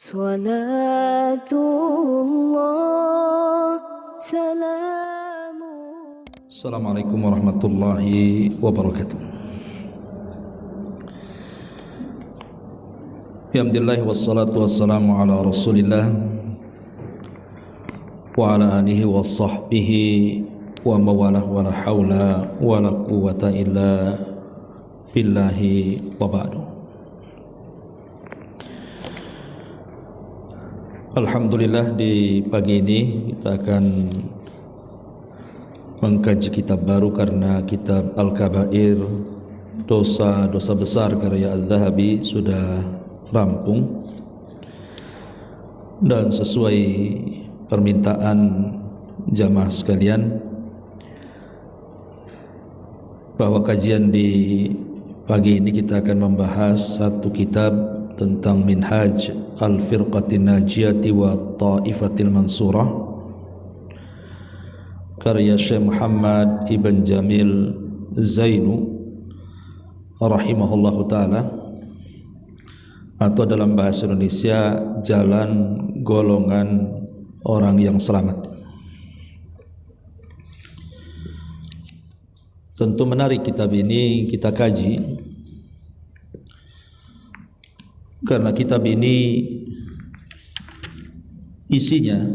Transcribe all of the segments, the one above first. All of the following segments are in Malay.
Salatullah salamu. Assalamualaikum warahmatullahi wabarakatuh. Alhamdulillah wassalatu wassalamu ala rasulillah wa ala alihi wa sahbihi wa mawalah wa la hawla wa la quwata illa billahi wa ba'du. Alhamdulillah, di pagi ini kita akan mengkaji kitab baru karena kitab Al-Kabair, dosa-dosa besar karya Al-Dhahabi sudah rampung, dan sesuai permintaan jamaah sekalian bahwa kajian di pagi ini kita akan membahas satu kitab tentang Minhaj Al-Firqatin Najiyati wa Ta'ifatil Mansurah karya Syekh Muhammad Ibn Jamil Zainu rahimahullahu ta'ala, atau dalam bahasa Indonesia Jalan Golongan Orang yang Selamat. Tentu menarik kitab ini kita kaji karena kitab ini isinya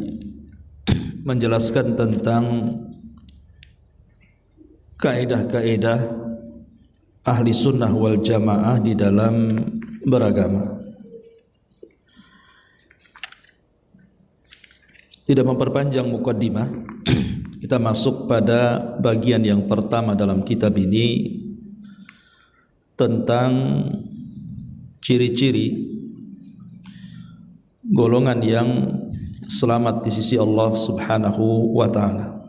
menjelaskan tentang kaidah-kaidah ahli sunnah wal jamaah di dalam beragama. Tidak memperpanjang mukaddimah, kita masuk pada bagian yang pertama dalam kitab ini tentang ciri-ciri golongan yang selamat di sisi Allah Subhanahu wa ta'ala.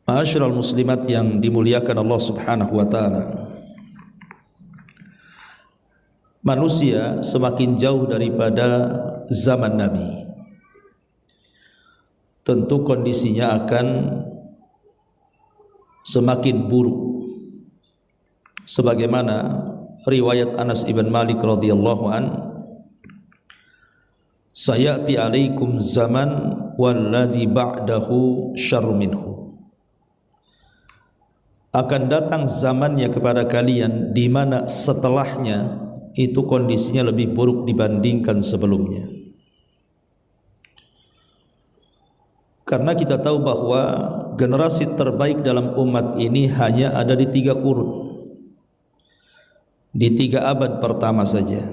Ma'asyiral muslimat yang dimuliakan Allah Subhanahu wa ta'ala, manusia semakin jauh daripada zaman Nabi, tentu kondisinya akan semakin buruk. Sebagaimana riwayat Anas ibn Malik radhiyallahu an, sayati alaikum zaman walladhi ba'dahu syarru minhu, akan datang zamannya kepada kalian di mana setelahnya itu kondisinya lebih buruk dibandingkan sebelumnya. Karena kita tahu bahwa generasi terbaik dalam umat ini hanya ada di 3 kurun, di 3 abad pertama saja.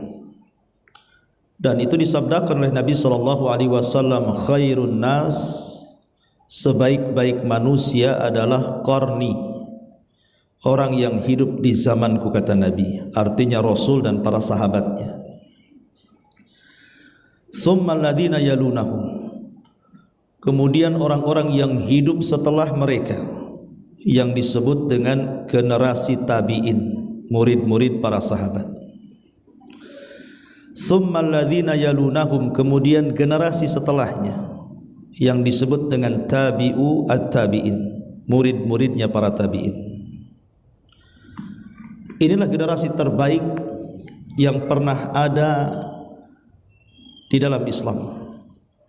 Dan itu disabdakan oleh Nabi SAW, khairun nas, sebaik-baik manusia adalah qarni, orang yang hidup di zamanku, kata Nabi, artinya Rasul dan para sahabatnya. Thumma alladhina yalunahum, kemudian orang-orang yang hidup setelah mereka, yang disebut dengan generasi tabi'in, murid-murid para sahabat. Thumma alladhina yalunahum, kemudian generasi setelahnya, yang disebut dengan tabi'u at-tabi'in, murid-muridnya para tabi'in. Inilah generasi terbaik yang pernah ada di dalam Islam,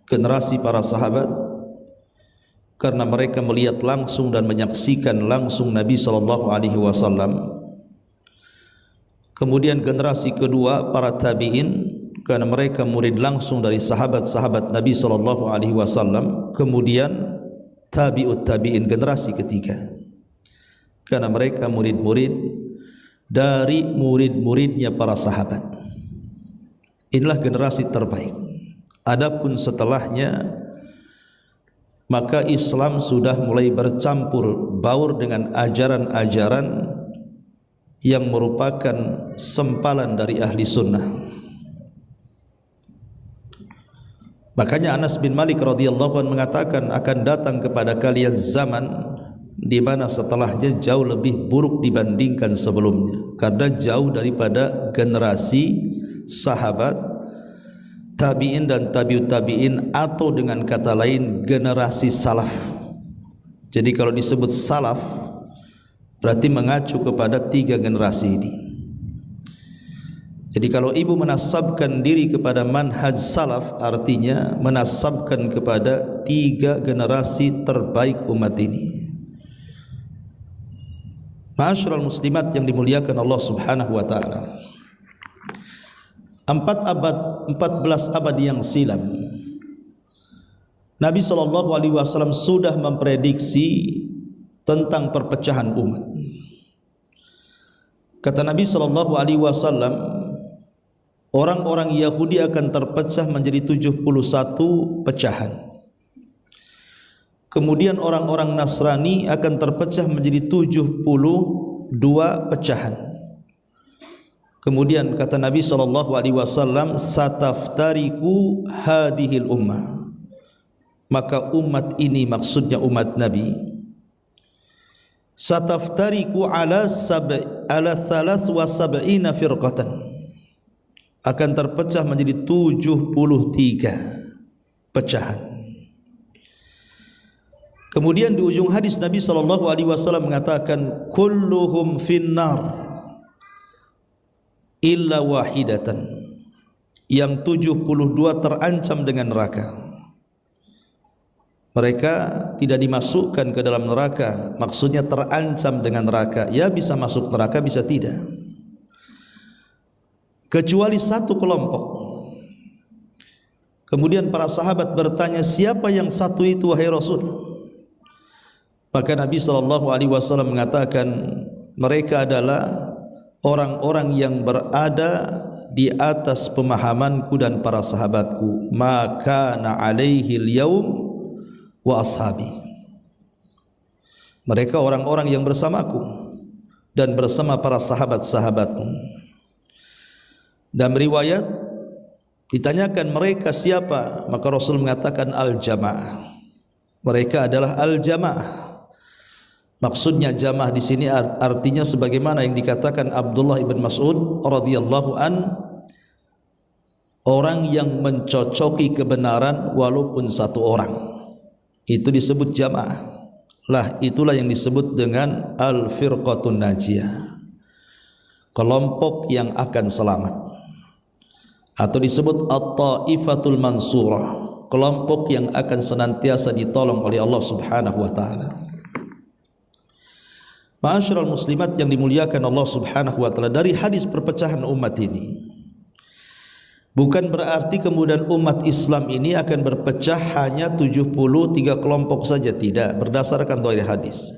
generasi para sahabat, karena mereka melihat langsung dan menyaksikan langsung Nabi SAW. Kemudian generasi kedua para tabi'in, karena mereka murid langsung dari sahabat-sahabat Nabi SAW. Kemudian tabi'ut tabi'in, generasi ketiga, karena mereka murid-murid dari murid-muridnya para sahabat. Inilah generasi terbaik. Adapun setelahnya, maka Islam sudah mulai bercampur baur dengan ajaran-ajaran yang merupakan sempalan dari ahli sunnah. Makanya Anas bin Malik radhiyallahu anhu mengatakan, akan datang kepada kalian zaman di mana setelahnya jauh lebih buruk dibandingkan sebelumnya, karena jauh daripada generasi sahabat, tabi'in dan tabi'ut tabi'in, atau dengan kata lain generasi salaf. Jadi kalau disebut salaf berarti mengacu kepada 3 generasi ini. Jadi kalau ibu menasabkan diri kepada manhaj salaf, artinya menasabkan kepada 3 generasi terbaik umat ini. Ma'asyiral muslimat yang dimuliakan Allah Subhanahu wa taala. 14 abad yang silam, Nabi SAW sudah memprediksi tentang perpecahan umat. Kata Nabi SAW, orang-orang Yahudi akan terpecah menjadi 71 pecahan. Kemudian orang-orang Nasrani akan terpecah menjadi 72 pecahan. Kemudian kata Nabi SAW, sataftariku hadhil ummah, maka umat ini, maksudnya umat Nabi, sataftariku ala 73 firqatan, akan terpecah menjadi 73 pecahan. Kemudian di ujung hadis Nabi SAW mengatakan, kulluhum finnar illa wahidatan, yang 72 terancam dengan neraka. Mereka tidak dimasukkan ke dalam neraka, maksudnya terancam dengan neraka. Ya bisa masuk neraka, bisa tidak, kecuali 1 kelompok. Kemudian para sahabat bertanya, siapa yang satu itu wahai Rasul? Maka Nabi SAW mengatakan, mereka adalah orang-orang yang berada di atas pemahamanku dan para sahabatku, maka na alaihi al-yaum wa ashabi. Mereka orang-orang yang bersamaku dan bersama para sahabat-sahabatku. Dan riwayat ditanyakan mereka siapa, maka Rasul mengatakan al-jamaah. Mereka adalah al-jamaah. Maksudnya jamaah di sini artinya sebagaimana yang dikatakan Abdullah ibn Mas'ud radhiyallahu an, orang yang mencocoki kebenaran walaupun 1 orang, itu disebut jamaah. Lah itulah yang disebut dengan al-firqatun najiyah, kelompok yang akan selamat, atau disebut at-taifatul mansurah, kelompok yang akan senantiasa ditolong oleh Allah Subhanahu wa taala. Ma'asyiral muslimat yang dimuliakan Allah Subhanahu wa taala, dari hadis perpecahan umat ini bukan berarti kemudian umat Islam ini akan berpecah hanya 73 kelompok saja, tidak, berdasarkan dari hadis.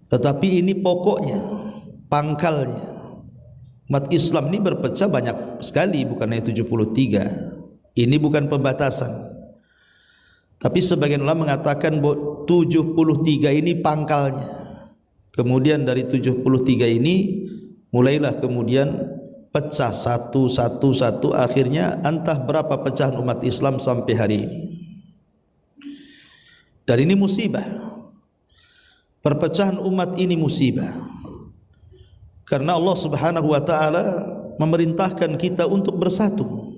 Tetapi ini pokoknya, pangkalnya. Umat Islam ini berpecah banyak sekali, bukan hanya 73. Ini bukan pembatasan. Tapi sebagian ulama mengatakan bahwa 73 ini pangkalnya. Kemudian dari 73 ini mulailah kemudian pecah satu, akhirnya entah berapa pecahan umat Islam sampai hari ini. Dan ini musibah. Perpecahan umat ini musibah. Karena Allah Subhanahu wa taala memerintahkan kita untuk bersatu.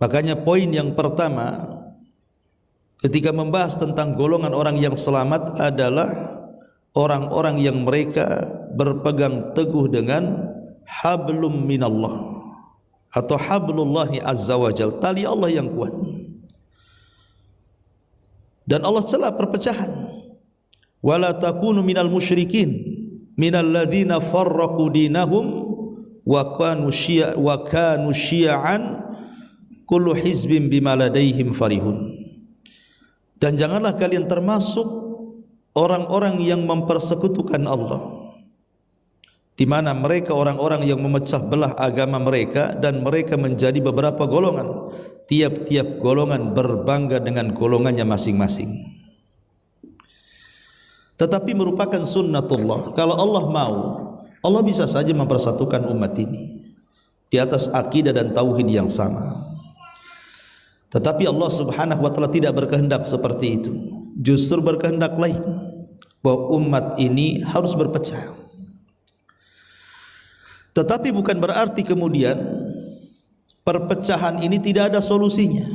Makanya poin yang pertama ketika membahas tentang golongan orang yang selamat adalah orang-orang yang mereka berpegang teguh dengan hablum minallah atau hablullahi azza wa jal, tali Allah yang kuat. Dan Allah celah perpecahan, wala takunu minal musyrikin minal ladzina farraqu dinahum wa kanu syi'an kullu hizbin bima ladaihim farihun. Dan janganlah kalian termasuk orang-orang yang mempersekutukan Allah, di mana mereka orang-orang yang memecah belah agama mereka dan mereka menjadi beberapa golongan, tiap-tiap golongan berbangga dengan golongannya masing-masing. Tetapi merupakan sunnatullah. Kalau Allah mau, Allah bisa saja mempersatukan umat ini di atas akidah dan tauhid yang sama. Tetapi Allah Subhanahu wa taala tidak berkehendak seperti itu. Justru berkehendak lain, bahwa umat ini harus berpecah. Tetapi bukan berarti kemudian perpecahan ini tidak ada solusinya.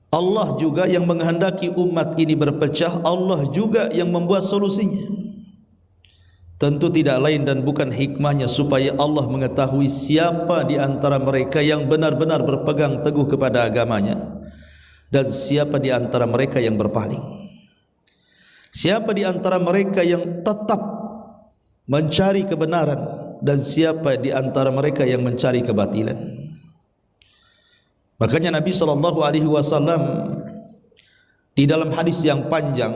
Allah juga yang menghendaki umat ini berpecah, Allah juga yang membuat solusinya. tentu tidak lain dan bukan hikmahnya supaya Allah mengetahui siapa di antara mereka yang benar-benar berpegang teguh kepada agamanya dan siapa di antara mereka yang berpaling. Siapa di antara mereka yang tetap mencari kebenaran dan siapa di antara mereka yang mencari kebatilan. Makanya Nabi SAW di dalam hadis yang panjang,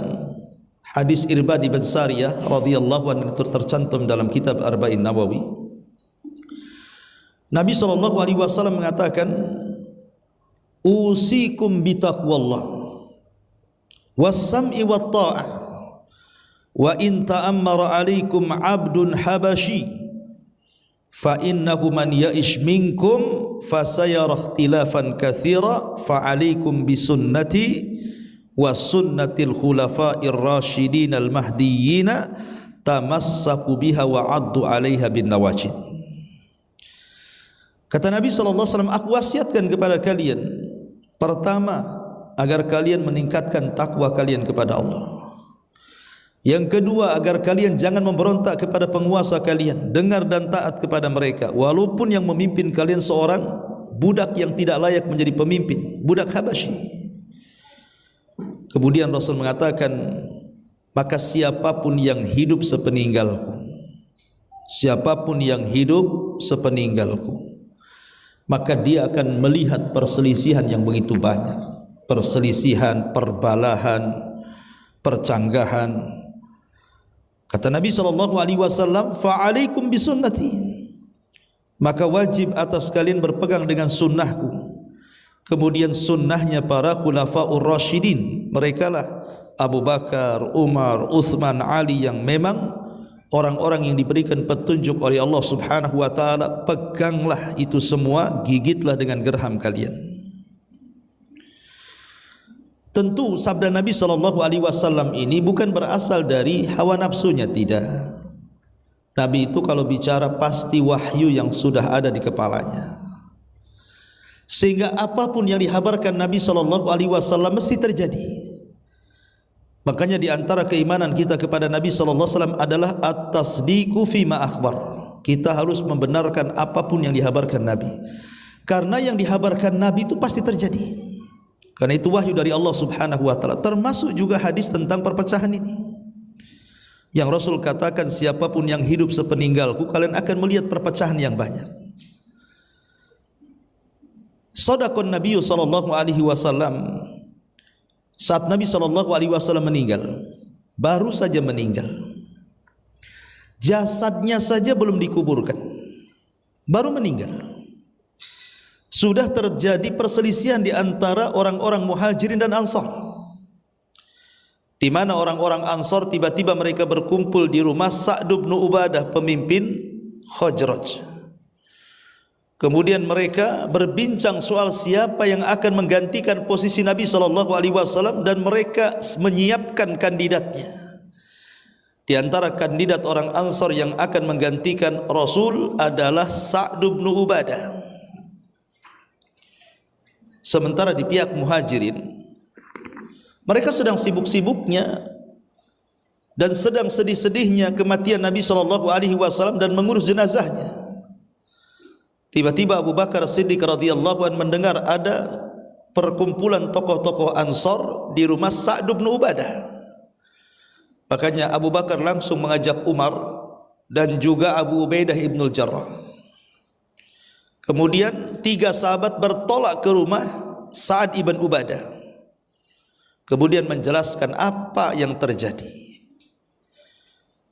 hadis Irbad bin Sariyah radhiyallahu anhu tercantum dalam kitab Arba'in Nawawi, Nabi SAW mengatakan, usikum bitaqwallah was-sam'i wat-ta'ah wa in ta'ammara 'alaikum 'abdun habashi fa innahu man ya'ish minkum fasayara ikhtilafan katsira fa 'alaikum bisunnati wa sunnatil khulafa'ir rasyidin al mahdiyyin tamassaku biha wa 'addu 'alaiha bin nawajid. Kata Nabi SAW, aku wasiatkan kepada kalian, pertama, agar kalian meningkatkan takwa kalian kepada Allah. Yang kedua, agar kalian jangan memberontak kepada penguasa kalian, dengar dan taat kepada mereka, walaupun yang memimpin kalian seorang budak yang tidak layak menjadi pemimpin, budak Habasyi. Kemudian Rasul mengatakan, maka siapapun yang hidup sepeninggalku, siapapun yang hidup sepeninggalku, maka dia akan melihat perselisihan yang begitu banyak, perselisihan, perbalahan, percanggahan. Kata Nabi SAW, fa'alaikum bisunnati, maka wajib atas kalian berpegang dengan sunnahku. Kemudian sunnahnya para khulafa'ur rasyidin, mereka lah Abu Bakar, Umar, Uthman, Ali, yang memang orang-orang yang diberikan petunjuk oleh Allah Subhanahu wa taala. Peganglah itu semua, gigitlah dengan gerham kalian. Tentu sabda Nabi SAW ini bukan berasal dari hawa nafsunya, tidak. Nabi itu kalau bicara pasti wahyu yang sudah ada di kepalanya, sehingga apapun yang dihabarkan Nabi SAW mesti terjadi. Makanya di antara keimanan kita kepada Nabi SAW adalah at-tasdiqu fima akhbar. Kita harus membenarkan apapun yang dihabarkan Nabi, karena yang dihabarkan Nabi itu pasti terjadi. Karena itu wahyu dari Allah Subhanahu wa taala. Termasuk juga hadis tentang perpecahan ini, yang Rasul katakan, siapapun yang hidup sepeninggalku, kalian akan melihat perpecahan yang banyak. Shadaqan Nabi sallallahu alaihi wasallam, saat Nabi sallallahu alaihi wasallam meninggal, baru saja meninggal, jasadnya saja belum dikuburkan, baru meninggal, sudah terjadi perselisihan di antara orang-orang Muhajirin dan Ansar, di mana orang-orang Ansar tiba-tiba mereka berkumpul di rumah Sa'd bin Ubadah, pemimpin Khazraj. Kemudian mereka berbincang soal siapa yang akan menggantikan posisi Nabi SAW, dan mereka menyiapkan kandidatnya. Di antara kandidat orang Ansar yang akan menggantikan Rasul adalah Sa'd bin Ubadah. Sementara di pihak Muhajirin, mereka sedang sibuk-sibuknya dan sedang sedih-sedihnya kematian Nabi SAW dan mengurus jenazahnya. Tiba-tiba Abu Bakar Siddiq radhiyallahu anhu mendengar ada perkumpulan tokoh-tokoh Ansar di rumah Sa'd bin Ubadah. Makanya Abu Bakar langsung mengajak Umar dan juga Abu Ubaidah ibnul Jarrah. Kemudian 3 sahabat bertolak ke rumah Sa'd ibn Ubadah, kemudian menjelaskan apa yang terjadi.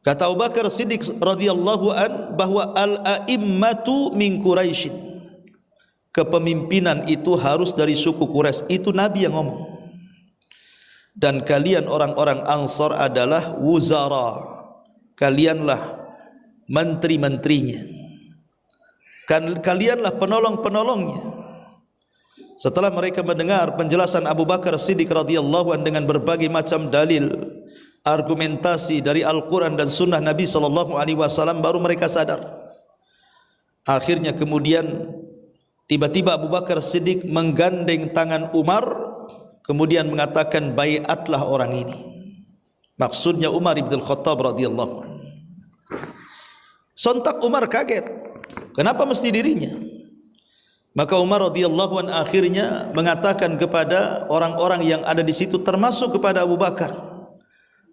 Kata Abu Bakar Siddiq radhiyallahu an bahwa al-a'immatu min Quraisy, kepemimpinan itu harus dari suku Quraisy, itu Nabi yang ngomong. Dan kalian orang-orang Ansar adalah wuzara, kalianlah menteri-menterinya, kalianlah penolong-penolongnya. Setelah mereka mendengar penjelasan Abu Bakar Siddiq radhiyallahu anhu dengan berbagai macam dalil, argumentasi dari Al-Quran dan Sunnah Nabi SAW, baru mereka sadar. Akhirnya kemudian tiba-tiba Abu Bakar Siddiq menggandeng tangan Umar, kemudian mengatakan, baiatlah orang ini. Maksudnya Umar ibn Khattab radhiyallahu anhu. Sontak Umar kaget. Kenapa mesti dirinya? Maka Umar radhiyallahu an akhirnya mengatakan kepada orang-orang yang ada di situ, termasuk kepada Abu Bakar,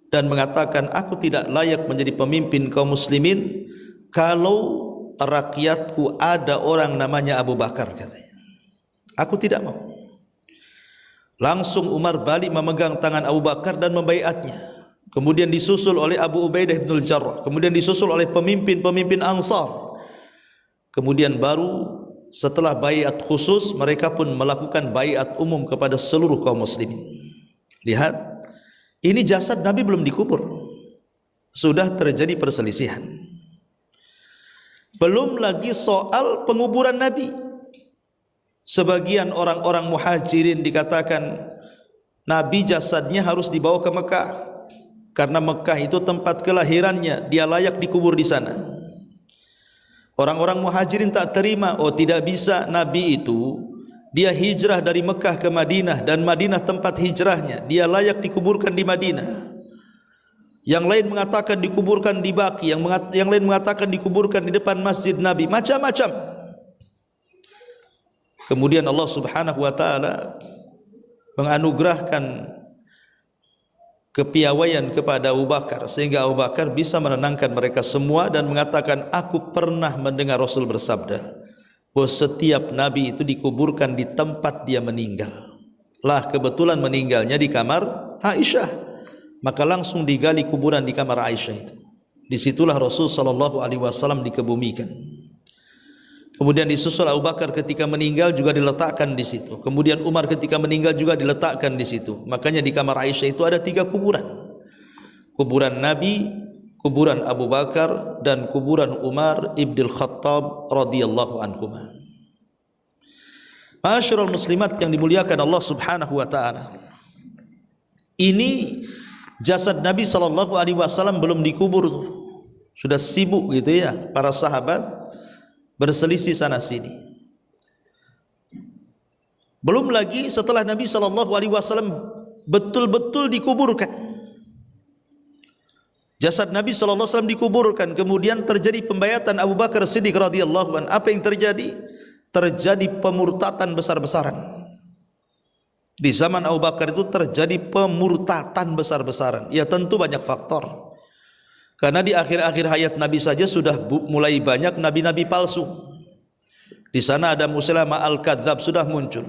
dan mengatakan, aku tidak layak menjadi pemimpin kaum muslimin kalau rakyatku ada orang namanya Abu Bakar, katanya. Aku tidak mau. Langsung Umar balik memegang tangan Abu Bakar dan membaiatnya. Kemudian disusul oleh Abu Ubaidah bin Jarrah, kemudian disusul oleh pemimpin-pemimpin Ansar. Kemudian baru setelah baiat khusus, mereka pun melakukan baiat umum kepada seluruh kaum muslimin. Lihat, ini jasad Nabi belum dikubur, sudah terjadi perselisihan. Belum lagi soal penguburan Nabi. Sebagian orang-orang muhajirin dikatakan Nabi jasadnya harus dibawa ke Mekah, karena Mekah itu tempat kelahirannya, dia layak dikubur di sana. Orang-orang muhajirin tak terima, oh tidak bisa, Nabi itu dia hijrah dari Mekah ke Madinah dan Madinah tempat hijrahnya, dia layak dikuburkan di Madinah. Yang lain mengatakan dikuburkan di Baqi, yang lain mengatakan dikuburkan di depan Masjid Nabi, macam-macam. Kemudian Allah Subhanahu wa taala menganugerahkan kepiawaian kepada Abu Bakar, sehingga Abu Bakar bisa menenangkan mereka semua dan mengatakan, aku pernah mendengar Rasul bersabda bahwa setiap Nabi itu dikuburkan di tempat dia meninggal. Lah kebetulan meninggalnya di kamar Aisyah, maka langsung digali kuburan di kamar Aisyah itu. Disitulah Rasul sallallahu alaihi wasallam dikebumikan. Kemudian disusul Abu Bakar ketika meninggal juga diletakkan di situ. Kemudian Umar ketika meninggal juga diletakkan di situ. Makanya di kamar Aisyah itu ada 3 kuburan. Kuburan Nabi, kuburan Abu Bakar, dan kuburan Umar ibn Khattab radhiyallahu anhu. Ma'asyiral muslimat yang dimuliakan Allah Subhanahu wa taala. Ini jasad Nabi sallallahu alaihi wasallam belum dikubur. Sudah sibuk gitu ya para sahabat berselisih sana sini. Belum lagi setelah Nabi sallallahu alaihi wasallam betul-betul dikuburkan, jasad Nabi sallallahu alaihi wasallam dikuburkan, kemudian terjadi pembaiatan Abu Bakar Siddiq radhiyallahu anhu. Apa yang terjadi? Terjadi pemurtatan besar-besaran. Di zaman Abu Bakar itu terjadi pemurtatan besar-besaran. Ya tentu banyak faktor. Karena di akhir-akhir hayat Nabi saja sudah mulai banyak nabi-nabi palsu. Di sana ada Musailamah al-Kadzdzab sudah muncul.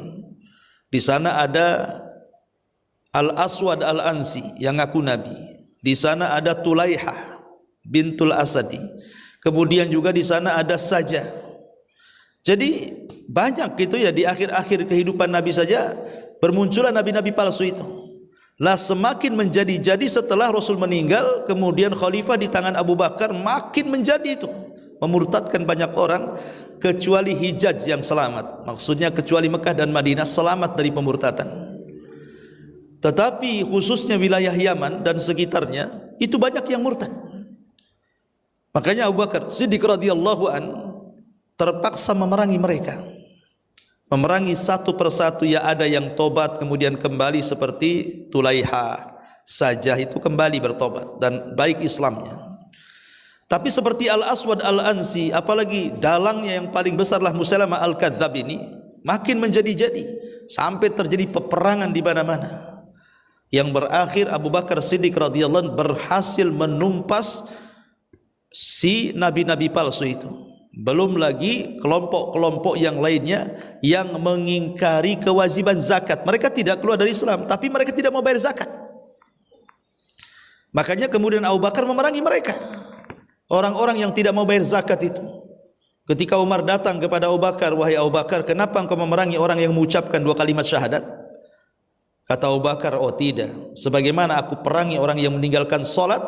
Di sana ada Al-Aswad Al-Ansi yang ngaku nabi. Di sana ada Tulaihah bintul Asadi. Kemudian juga di sana ada Saja. Jadi banyak gitu ya, di akhir-akhir kehidupan Nabi saja bermunculan nabi-nabi palsu itu. Lah semakin menjadi-jadi setelah Rasul meninggal, kemudian khalifah di tangan Abu Bakar makin menjadi itu, memurtadkan banyak orang, kecuali Hijaz yang selamat. Maksudnya kecuali Mekah dan Madinah selamat dari pemurtatan. Tetapi khususnya wilayah Yaman dan sekitarnya itu banyak yang murtad. Makanya Abu Bakar Siddiq radhiyallahu an terpaksa memerangi mereka. Memerangi satu persatu, ya ada yang tobat kemudian kembali seperti Tulaiha, Sajah itu kembali bertobat dan baik Islamnya. Tapi seperti Al-Aswad Al-Ansi, apalagi dalangnya yang paling besarlah Musailamah Al-Kadzdzab ini, makin menjadi-jadi sampai terjadi peperangan di mana-mana. Yang berakhir Abu Bakar Siddiq radhiyallahu anhu berhasil menumpas si nabi-nabi palsu itu. Belum lagi kelompok-kelompok yang lainnya yang mengingkari kewajiban zakat. Mereka tidak keluar dari Islam, tapi mereka tidak mau bayar zakat. Makanya kemudian Abu Bakar memerangi mereka, orang-orang yang tidak mau bayar zakat itu. Ketika Umar datang kepada Abu Bakar, wahai Abu Bakar, kenapa engkau memerangi orang yang mengucapkan 2 kalimat syahadat? Kata Abu Bakar, oh tidak, sebagaimana aku perangi orang yang meninggalkan salat,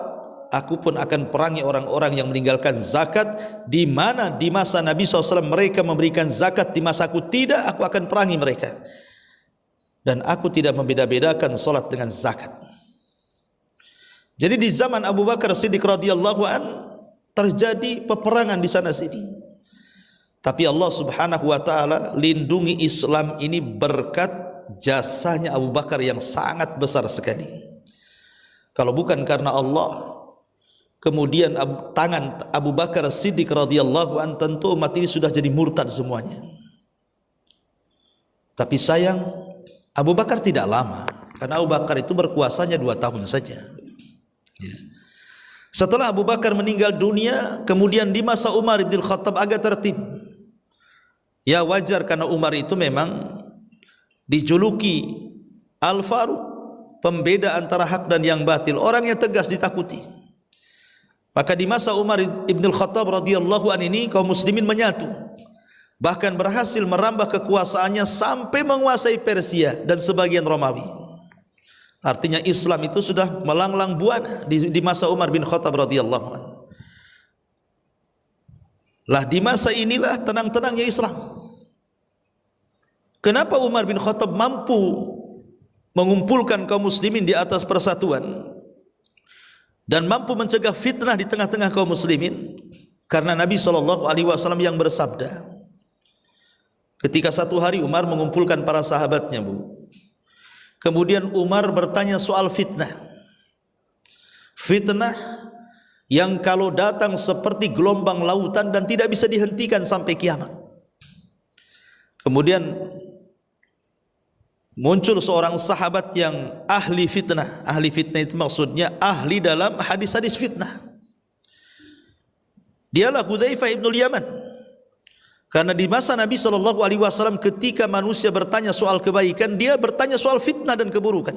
aku pun akan perangi orang-orang yang meninggalkan zakat. Di mana di masa Nabi SAW mereka memberikan zakat, di masa aku tidak, aku akan perangi mereka. Dan aku tidak membeda-bedakan salat dengan zakat. Jadi di zaman Abu Bakar Siddiq radhiyallahu an terjadi peperangan di sana sini. Tapi Allah Subhanahu wa taala lindungi Islam ini berkat jasanya Abu Bakar yang sangat besar sekali. Kalau bukan karena Allah, kemudian tangan Abu Bakar Siddiq radhiyallahu an, tentu umat ini sudah jadi murtad semuanya. Tapi sayang, Abu Bakar tidak lama, karena Abu Bakar itu berkuasanya 2 tahun saja. Setelah Abu Bakar meninggal dunia, kemudian di masa Umar bin Khattab agak tertib. Ya wajar, karena Umar itu memang dijuluki Al-Faruq, pembeda antara hak dan yang batil, orang yang tegas ditakuti. Maka di masa Umar ibn Khattab radhiyallahu an ini kaum muslimin menyatu, bahkan berhasil merambah kekuasaannya sampai menguasai Persia dan sebagian Romawi. Artinya Islam itu sudah melanglang buana di masa Umar bin Khattab radhiyallahu an. Lah di masa inilah tenang-tenangnya Islam. Kenapa Umar bin Khattab mampu mengumpulkan kaum muslimin di atas persatuan dan mampu mencegah fitnah di tengah-tengah kaum muslimin? Karena Nabi SAW yang bersabda, ketika satu hari Umar mengumpulkan para sahabatnya, kemudian Umar bertanya soal fitnah. Fitnah yang kalau datang seperti gelombang lautan dan tidak bisa dihentikan sampai kiamat. Kemudian muncul seorang sahabat yang ahli fitnah. Ahli fitnah itu maksudnya ahli dalam hadis-hadis fitnah. Dialah Hudzaifah ibnul Yaman. Karena di masa Nabi SAW ketika manusia bertanya soal kebaikan, dia bertanya soal fitnah dan keburukan.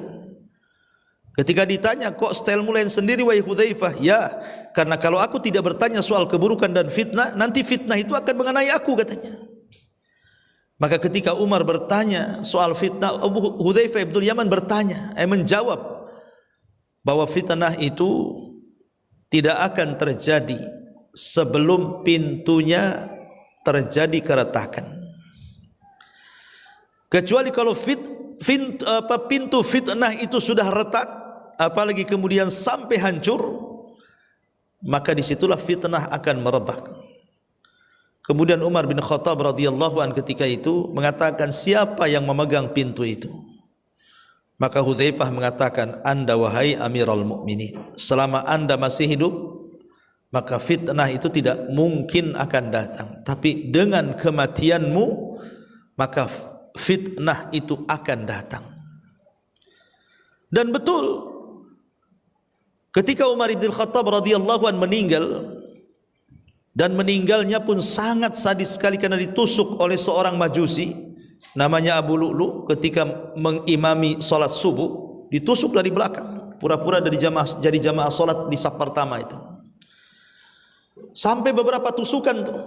Ketika ditanya, kok stylemu lain sendiri wahai Hudzaifah? Ya, karena kalau aku tidak bertanya soal keburukan dan fitnah, nanti fitnah itu akan mengenai aku, katanya. Maka ketika Umar bertanya soal fitnah, Hudzaifah ibnul Yaman menjawab bahwa fitnah itu tidak akan terjadi sebelum pintunya terjadi keretakan. Kecuali kalau pintu fitnah itu sudah retak, apalagi kemudian sampai hancur, maka disitulah fitnah akan merebak. Kemudian Umar bin Khattab radhiyallahu an ketika itu mengatakan, siapa yang memegang pintu itu? Maka Hudzaifah mengatakan, Anda wahai Amirul Mukminin. Selama Anda masih hidup, maka fitnah itu tidak mungkin akan datang. Tapi dengan kematianmu, maka fitnah itu akan datang. Dan betul, ketika Umar bin Khattab radhiyallahu an meninggal, dan meninggalnya pun sangat sadis sekali karena ditusuk oleh seorang majusi namanya Abu Lu'lu ketika mengimami salat subuh, ditusuk dari belakang, pura-pura jadi jamaah salat di saf pertama itu. Sampai beberapa tusukan tuh.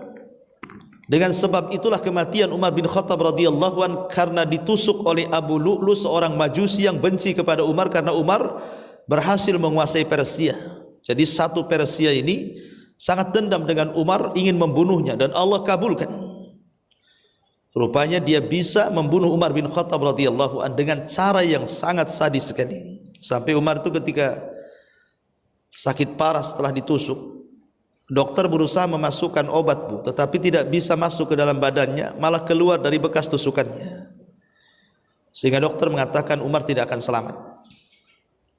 Dengan sebab itulah kematian Umar bin Khattab radhiyallahu an, karena ditusuk oleh Abu Lu'lu, seorang majusi yang benci kepada Umar karena Umar berhasil menguasai Persia. Jadi satu Persia ini sangat dendam dengan Umar, ingin membunuhnya, dan Allah kabulkan. Rupanya dia bisa membunuh Umar bin Khattab radhiyallahu an dengan cara yang sangat sadis sekali. Sampai Umar itu ketika sakit parah setelah ditusuk, dokter berusaha memasukkan obat, tetapi tidak bisa masuk ke dalam badannya, malah keluar dari bekas tusukannya. Sehingga dokter mengatakan Umar tidak akan selamat.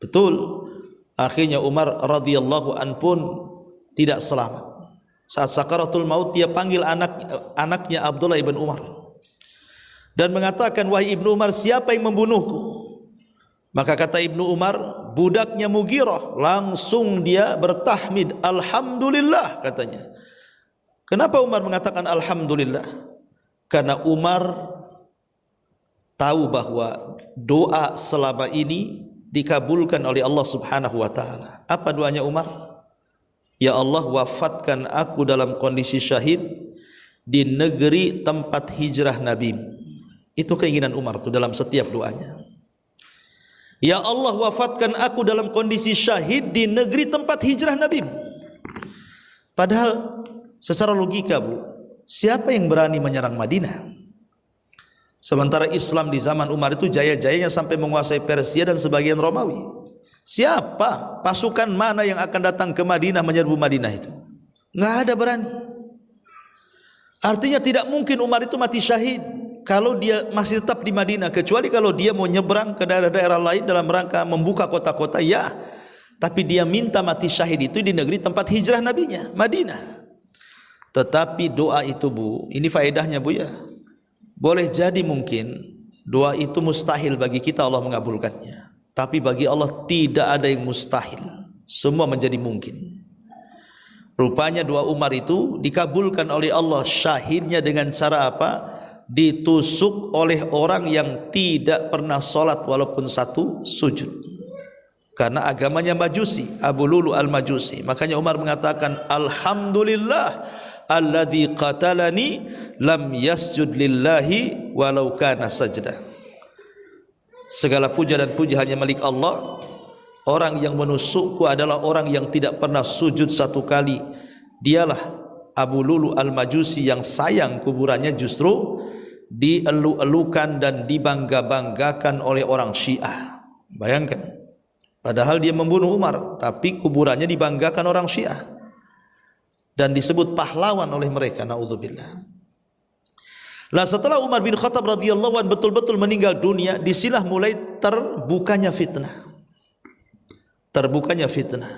Betul, akhirnya Umar radhiyallahu an pun tidak selamat. Saat sakaratul maut, dia panggil anaknya Abdullah ibn Umar dan mengatakan, wahai Ibnu Umar, siapa yang membunuhku? Maka kata Ibnu Umar, budaknya Mughirah. Langsung dia bertahmid, alhamdulillah, katanya. Kenapa Umar mengatakan alhamdulillah? Karena Umar tahu bahwa doa selama ini dikabulkan oleh Allah Subhanahu wa taala. Apa doanya Umar? Ya Allah, wafatkan aku dalam kondisi syahid di negeri tempat hijrah Nabi. Itu keinginan Umar itu dalam setiap doanya. Ya Allah, wafatkan aku dalam kondisi syahid di negeri tempat hijrah Nabi. Padahal secara logika, siapa yang berani menyerang Madinah? Sementara Islam di zaman Umar itu jaya-jayanya sampai menguasai Persia dan sebagian Romawi. Siapa, pasukan mana yang akan datang ke Madinah menyerbu Madinah itu? Enggak ada berani. Artinya tidak mungkin Umar itu mati syahid kalau dia masih tetap di Madinah, kecuali kalau dia mau nyebrang ke daerah-daerah lain dalam rangka membuka kota-kota, ya. Tapi dia minta mati syahid itu di negeri tempat hijrah nabinya, Madinah. Tetapi doa itu Bu, ini faedahnya Bu ya, boleh jadi mungkin doa itu mustahil bagi kita Allah mengabulkannya, tapi bagi Allah tidak ada yang mustahil, semua menjadi mungkin. Rupanya doa Umar itu dikabulkan oleh Allah. Syahidnya dengan cara apa? Ditusuk oleh orang yang tidak pernah sholat walaupun satu sujud, karena agamanya Majusi, Abu Lulu al-Majusi. Makanya Umar mengatakan, Alhamdulillah alladzi qatalani lam yasjud lillahi walau kana sajdah. Segala puja dan puji hanya milik Allah. Orang yang menusukku adalah orang yang tidak pernah sujud satu kali. Dialah Abu Lulu al-Majusi yang sayang kuburannya justru dielu-elukan dan dibangga-banggakan oleh orang Syiah. Bayangkan, padahal dia membunuh Umar, tapi kuburannya dibanggakan orang Syiah dan disebut pahlawan oleh mereka. Naudzubillah. Lah setelah Umar bin Khattab radhiyallahu anhu betul-betul meninggal dunia, disinilah mulai terbukanya fitnah. Terbukanya fitnah.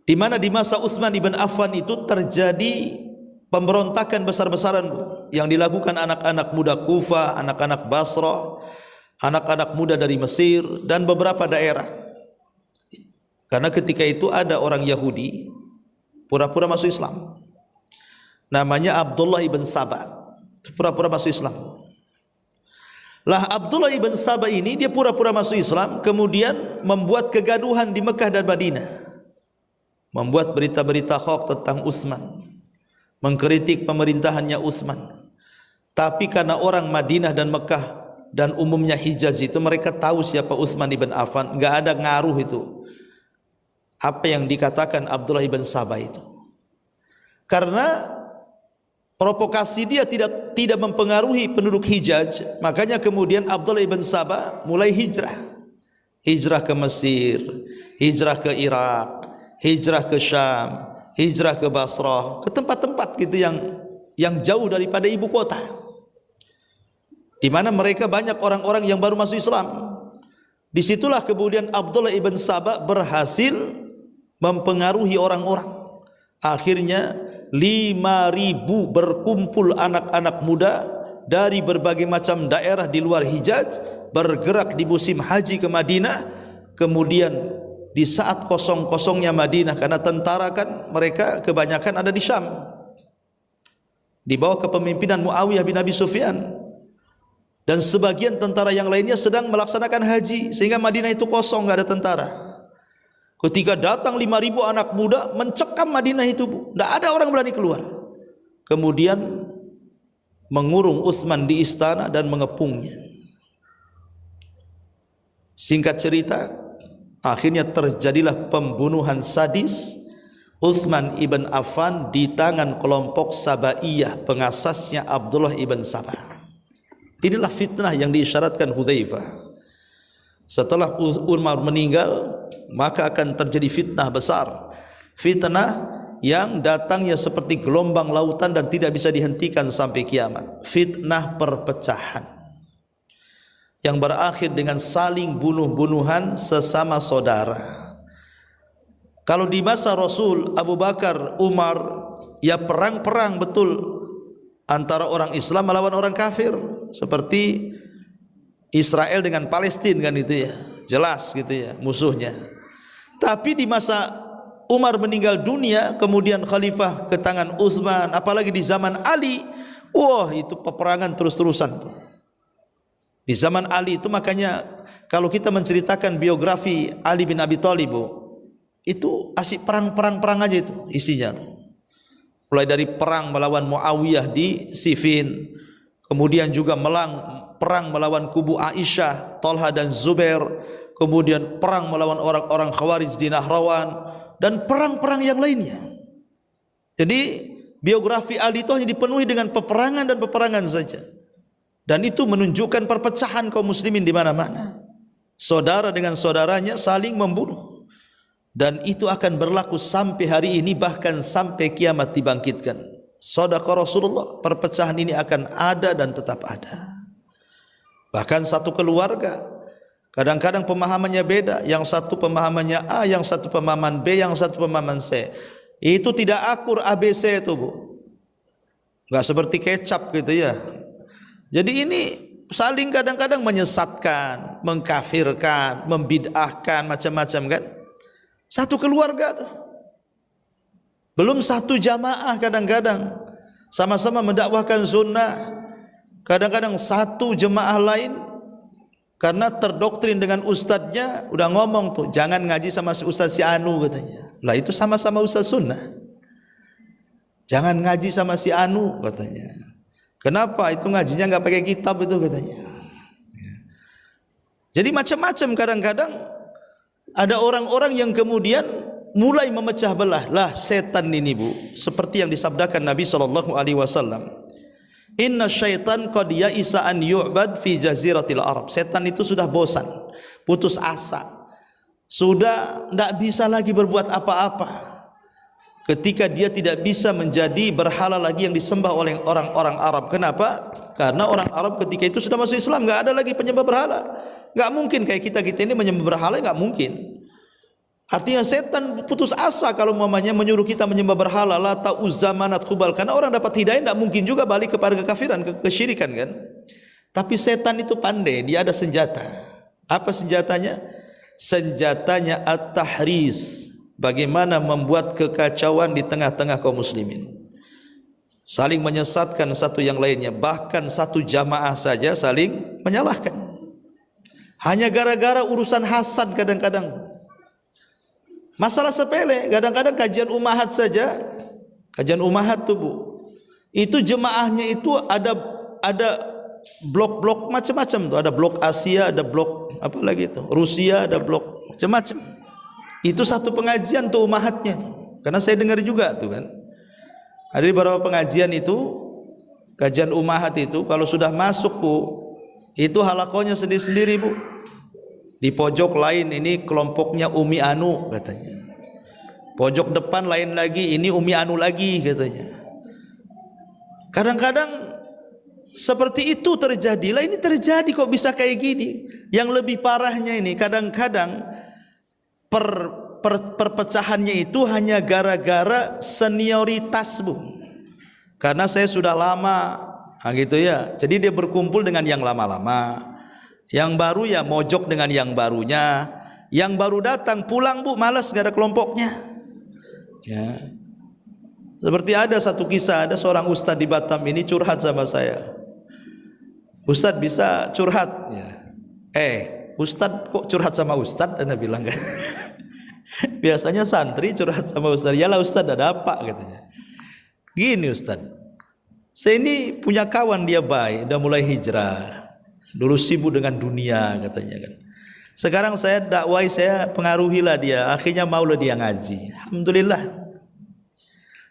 Di mana di masa Utsman ibn Affan itu terjadi pemberontakan besar-besaran yang dilakukan anak-anak muda Kufah, anak-anak Basrah, anak-anak muda dari Mesir dan beberapa daerah. Karena ketika itu ada orang Yahudi pura-pura masuk Islam, namanya Abdullah ibn Saba, pura-pura masuk Islam. Lah Abdullah ibn Saba ini dia pura-pura masuk Islam, kemudian membuat kegaduhan di Mekah dan Madinah, membuat berita-berita hoax tentang Utsman, mengkritik pemerintahannya Utsman. Tapi karena orang Madinah dan Mekah dan umumnya Hijaz itu mereka tahu siapa Utsman ibn Affan, enggak ada ngaruh itu apa yang dikatakan Abdullah ibn Saba itu. Karena provokasi dia tidak mempengaruhi penduduk Hijaz, makanya kemudian Abdullah ibn Saba mulai hijrah. Hijrah ke Mesir, hijrah ke Irak, hijrah ke Syam, hijrah ke Basrah, ke tempat-tempat gitu yang jauh daripada ibu kota, di mana mereka banyak orang-orang yang baru masuk Islam. Disitulah kemudian Abdullah ibn Saba berhasil mempengaruhi orang-orang. Akhirnya 5.000 berkumpul anak-anak muda dari berbagai macam daerah di luar Hijaz, bergerak di musim haji ke Madinah. Kemudian di saat kosong-kosongnya Madinah, karena tentara kan mereka kebanyakan ada di Syam, di bawah kepemimpinan Muawiyah bin Abi Sufyan, dan sebagian tentara yang lainnya sedang melaksanakan haji, sehingga Madinah itu kosong, enggak ada tentara. Ketika datang 5.000 anak muda mencekam Madinah itu, tidak ada orang berani keluar. Kemudian mengurung Utsman di istana dan mengepungnya. Singkat cerita, akhirnya terjadilah pembunuhan sadis Utsman ibn Affan di tangan kelompok Sabaiyah, pengasasnya Abdullah ibn Saba. Inilah fitnah yang diisyaratkan Hudzaifah. Setelah Umar meninggal, maka akan terjadi fitnah besar. Fitnah yang datangnya seperti gelombang lautan dan tidak bisa dihentikan sampai kiamat. Fitnah perpecahan yang berakhir dengan saling bunuh-bunuhan sesama saudara. Kalau di masa Rasul, Abu Bakar, Umar, ya perang-perang betul antara orang Islam melawan orang kafir, seperti Israel dengan Palestina kan itu ya, jelas gitu ya musuhnya. Tapi di masa Umar meninggal dunia, kemudian khalifah ke tangan Utsman, apalagi di zaman Ali, wah itu peperangan terus-terusan. Di zaman Ali itu makanya kalau kita menceritakan biografi Ali bin Abi Thalib, itu asik perang-perang aja itu isinya tuh. Mulai dari perang melawan Muawiyah di Siffin, kemudian juga perang melawan kubu Aisyah, Talha dan Zubair, kemudian perang melawan orang-orang Khawarij di Nahrawan, dan perang-perang yang lainnya. Jadi biografi Ali itu hanya dipenuhi dengan peperangan dan peperangan saja. Dan itu menunjukkan perpecahan kaum muslimin di mana-mana. Saudara dengan saudaranya saling membunuh. Dan itu akan berlaku sampai hari ini, bahkan sampai kiamat dibangkitkan. Shadaqa Rasulullah, perpecahan ini akan ada dan tetap ada. Bahkan satu keluarga Kadang-kadang pemahamannya beda, yang satu pemahamannya A, yang satu pemahaman B, yang satu pemahaman C. Itu tidak akur ABC itu, Bu. Enggak seperti kecap gitu ya. Jadi ini saling kadang-kadang menyesatkan, mengkafirkan, membid'ahkan, macam-macam kan. Satu keluarga tuh. Belum satu jamaah kadang-kadang sama-sama mendakwahkan sunnah. Kadang-kadang satu jemaah lain karena terdoktrin dengan ustadznya udah ngomong tuh, jangan ngaji sama si ustadz si Anu katanya. Lah itu sama-sama ustadz sunnah. Jangan ngaji sama si Anu katanya. Kenapa? Itu ngajinya enggak pakai kitab itu katanya. Jadi macam-macam kadang-kadang ada orang-orang yang kemudian mulai memecah belah. Lah setan ini, Bu, seperti yang disabdakan Nabi SAW. Inna syaitan qad ya'isa an yu'bad fi jaziratil Arab. Setan itu sudah bosan, putus asa, sudah tidak bisa lagi berbuat apa-apa ketika dia tidak bisa menjadi berhala lagi yang disembah oleh orang-orang Arab. Kenapa? Karena orang Arab ketika itu sudah masuk Islam, tidak ada lagi penyembah berhala. Tidak mungkin kayak kita ini menyembah berhala, tidak mungkin. Artinya setan putus asa kalau mamanya menyuruh kita menyembah berhala, Lata, Uzza, Manat, Khubal. Karena orang dapat hidayah tidak mungkin juga balik kepada kekafiran, kesyirikan kan. Tapi setan itu pandai, dia ada senjata. Apa senjatanya? Senjatanya at-tahris. Bagaimana membuat kekacauan di tengah-tengah kaum muslimin. Saling menyesatkan satu yang lainnya. Bahkan satu jamaah saja saling menyalahkan. Hanya gara-gara urusan hasad kadang-kadang. Masalah sepele, kadang-kadang kajian umahat saja, kajian umahat tuh, Bu, itu jemaahnya itu ada blok-blok macam-macam tuh, ada blok Asia, ada blok apa lagi itu, Rusia, ada blok macam-macam. Itu satu pengajian tuh umahatnya, karena saya dengar juga tuh kan, ada beberapa pengajian itu, kajian umahat itu, kalau sudah masuk, Bu, itu halakonya sendiri-sendiri, Bu. Di pojok lain ini kelompoknya Umi Anu katanya. Pojok depan lain lagi, ini Umi Anu lagi katanya. Kadang-kadang seperti itu terjadi. Lah ini terjadi kok bisa kayak gini. Yang lebih parahnya ini kadang-kadang perpecahannya itu hanya gara-gara senioritas, Bu. Karena saya sudah lama, gitu ya. Jadi dia berkumpul dengan yang lama-lama. Yang baru ya mojok dengan yang barunya. Yang baru datang pulang, Bu, malas, gak ada kelompoknya. Ya. Seperti ada satu kisah, ada seorang ustadz di Batam ini curhat sama saya. Ustadz bisa curhat ya. Ustadz kok curhat sama ustadz? Anda bilang kan. Biasanya santri curhat sama ustadz. Yalah ustadz, ada apa katanya. Gini ustadz, saya ini punya kawan, dia baik, udah mulai hijrah. Dulu sibuk dengan dunia katanya kan. Sekarang saya dakwai, saya pengaruhilah dia. Akhirnya maulah dia ngaji. Alhamdulillah.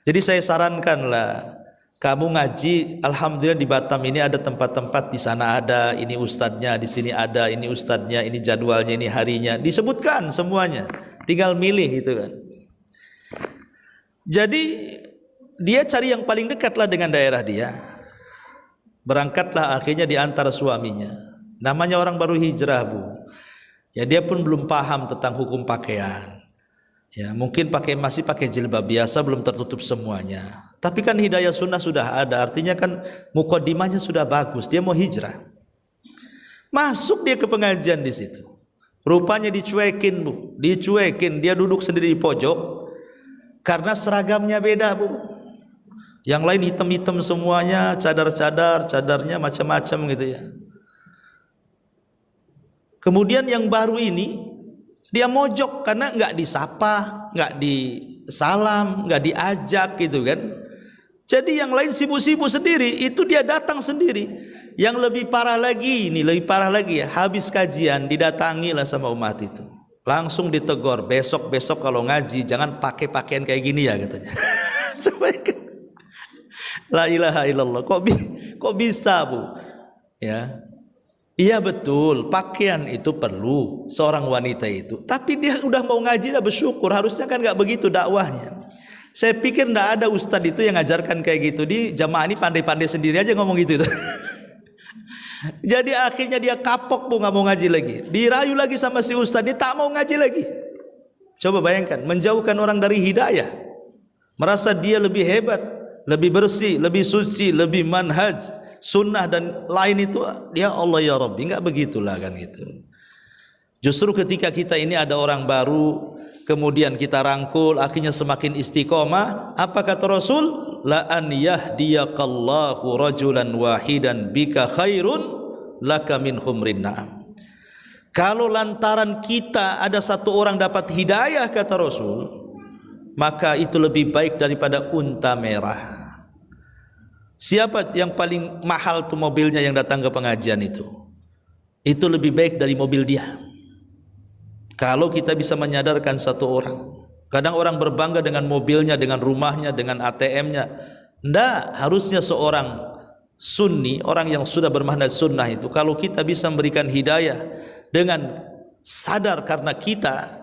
Jadi saya sarankanlah kamu ngaji. Alhamdulillah di Batam ini ada tempat-tempat, di sana ada, ini ustadznya, di sini ada, ini ustadznya, ini jadwalnya, ini harinya. Disebutkan semuanya. Tinggal milih gitu kan. Jadi dia cari yang paling dekatlah dengan daerah dia. Berangkatlah akhirnya di antara suaminya. Namanya orang baru hijrah, Bu. Ya dia pun belum paham tentang hukum pakaian. Ya mungkin masih pakai jilbab biasa, belum tertutup semuanya. Tapi kan hidayah sunnah sudah ada. Artinya kan mukaddimahnya sudah bagus. Dia mau hijrah. Masuk dia ke pengajian di situ. Rupanya dicuekin, Bu. Dicuekin. Dia duduk sendiri di pojok. Karena seragamnya beda, Bu. Yang lain hitam-hitam semuanya, cadarnya macam-macam gitu ya. Kemudian yang baru ini dia mojok karena nggak disapa, nggak disalam, nggak diajak gitu kan. Jadi yang lain sibuk-sibuk sendiri, itu dia datang sendiri. Yang lebih parah lagi, ini lebih parah lagi ya. Habis kajian didatangilah sama umat itu. Langsung ditegur, besok kalau ngaji jangan pakai pakaian kayak gini ya katanya. La ilaha illallah. Kok bisa, Bu? Ya. Iya betul, pakaian itu perlu seorang wanita itu. Tapi dia udah mau ngaji, dah bersyukur. Harusnya kan enggak begitu dakwahnya. Saya pikir enggak ada ustadz itu yang ngajarkan kayak gitu. Di jamaah ini pandai-pandai sendiri aja ngomong gitu. Jadi akhirnya dia kapok bu, nggak mau ngaji lagi. Dirayu lagi sama si ustaz, dia tak mau ngaji lagi. Coba bayangkan, menjauhkan orang dari hidayah, merasa dia lebih hebat, lebih bersih, lebih suci, lebih manhaj, sunnah dan lain itu. Ya Allah ya Rabbi, nggak begitulah kan gitu. Justru ketika kita ini ada orang baru, kemudian kita rangkul, akhirnya semakin istiqomah. Apa kata Rasul? La an yahdiyakallahu rajulan wahidan bika khairun laka min humrin na'am. Kalau lantaran kita ada satu orang dapat hidayah, kata Rasul, maka itu lebih baik daripada unta merah. Siapa yang paling mahal tuh mobilnya yang datang ke pengajian itu? Itu lebih baik dari mobil dia. Kalau kita bisa menyadarkan satu orang. Kadang orang berbangga dengan mobilnya, dengan rumahnya, dengan ATM-nya. Nggak, harusnya seorang sunni, orang yang sudah bermanhaj sunnah itu, kalau kita bisa memberikan hidayah dengan sadar karena kita,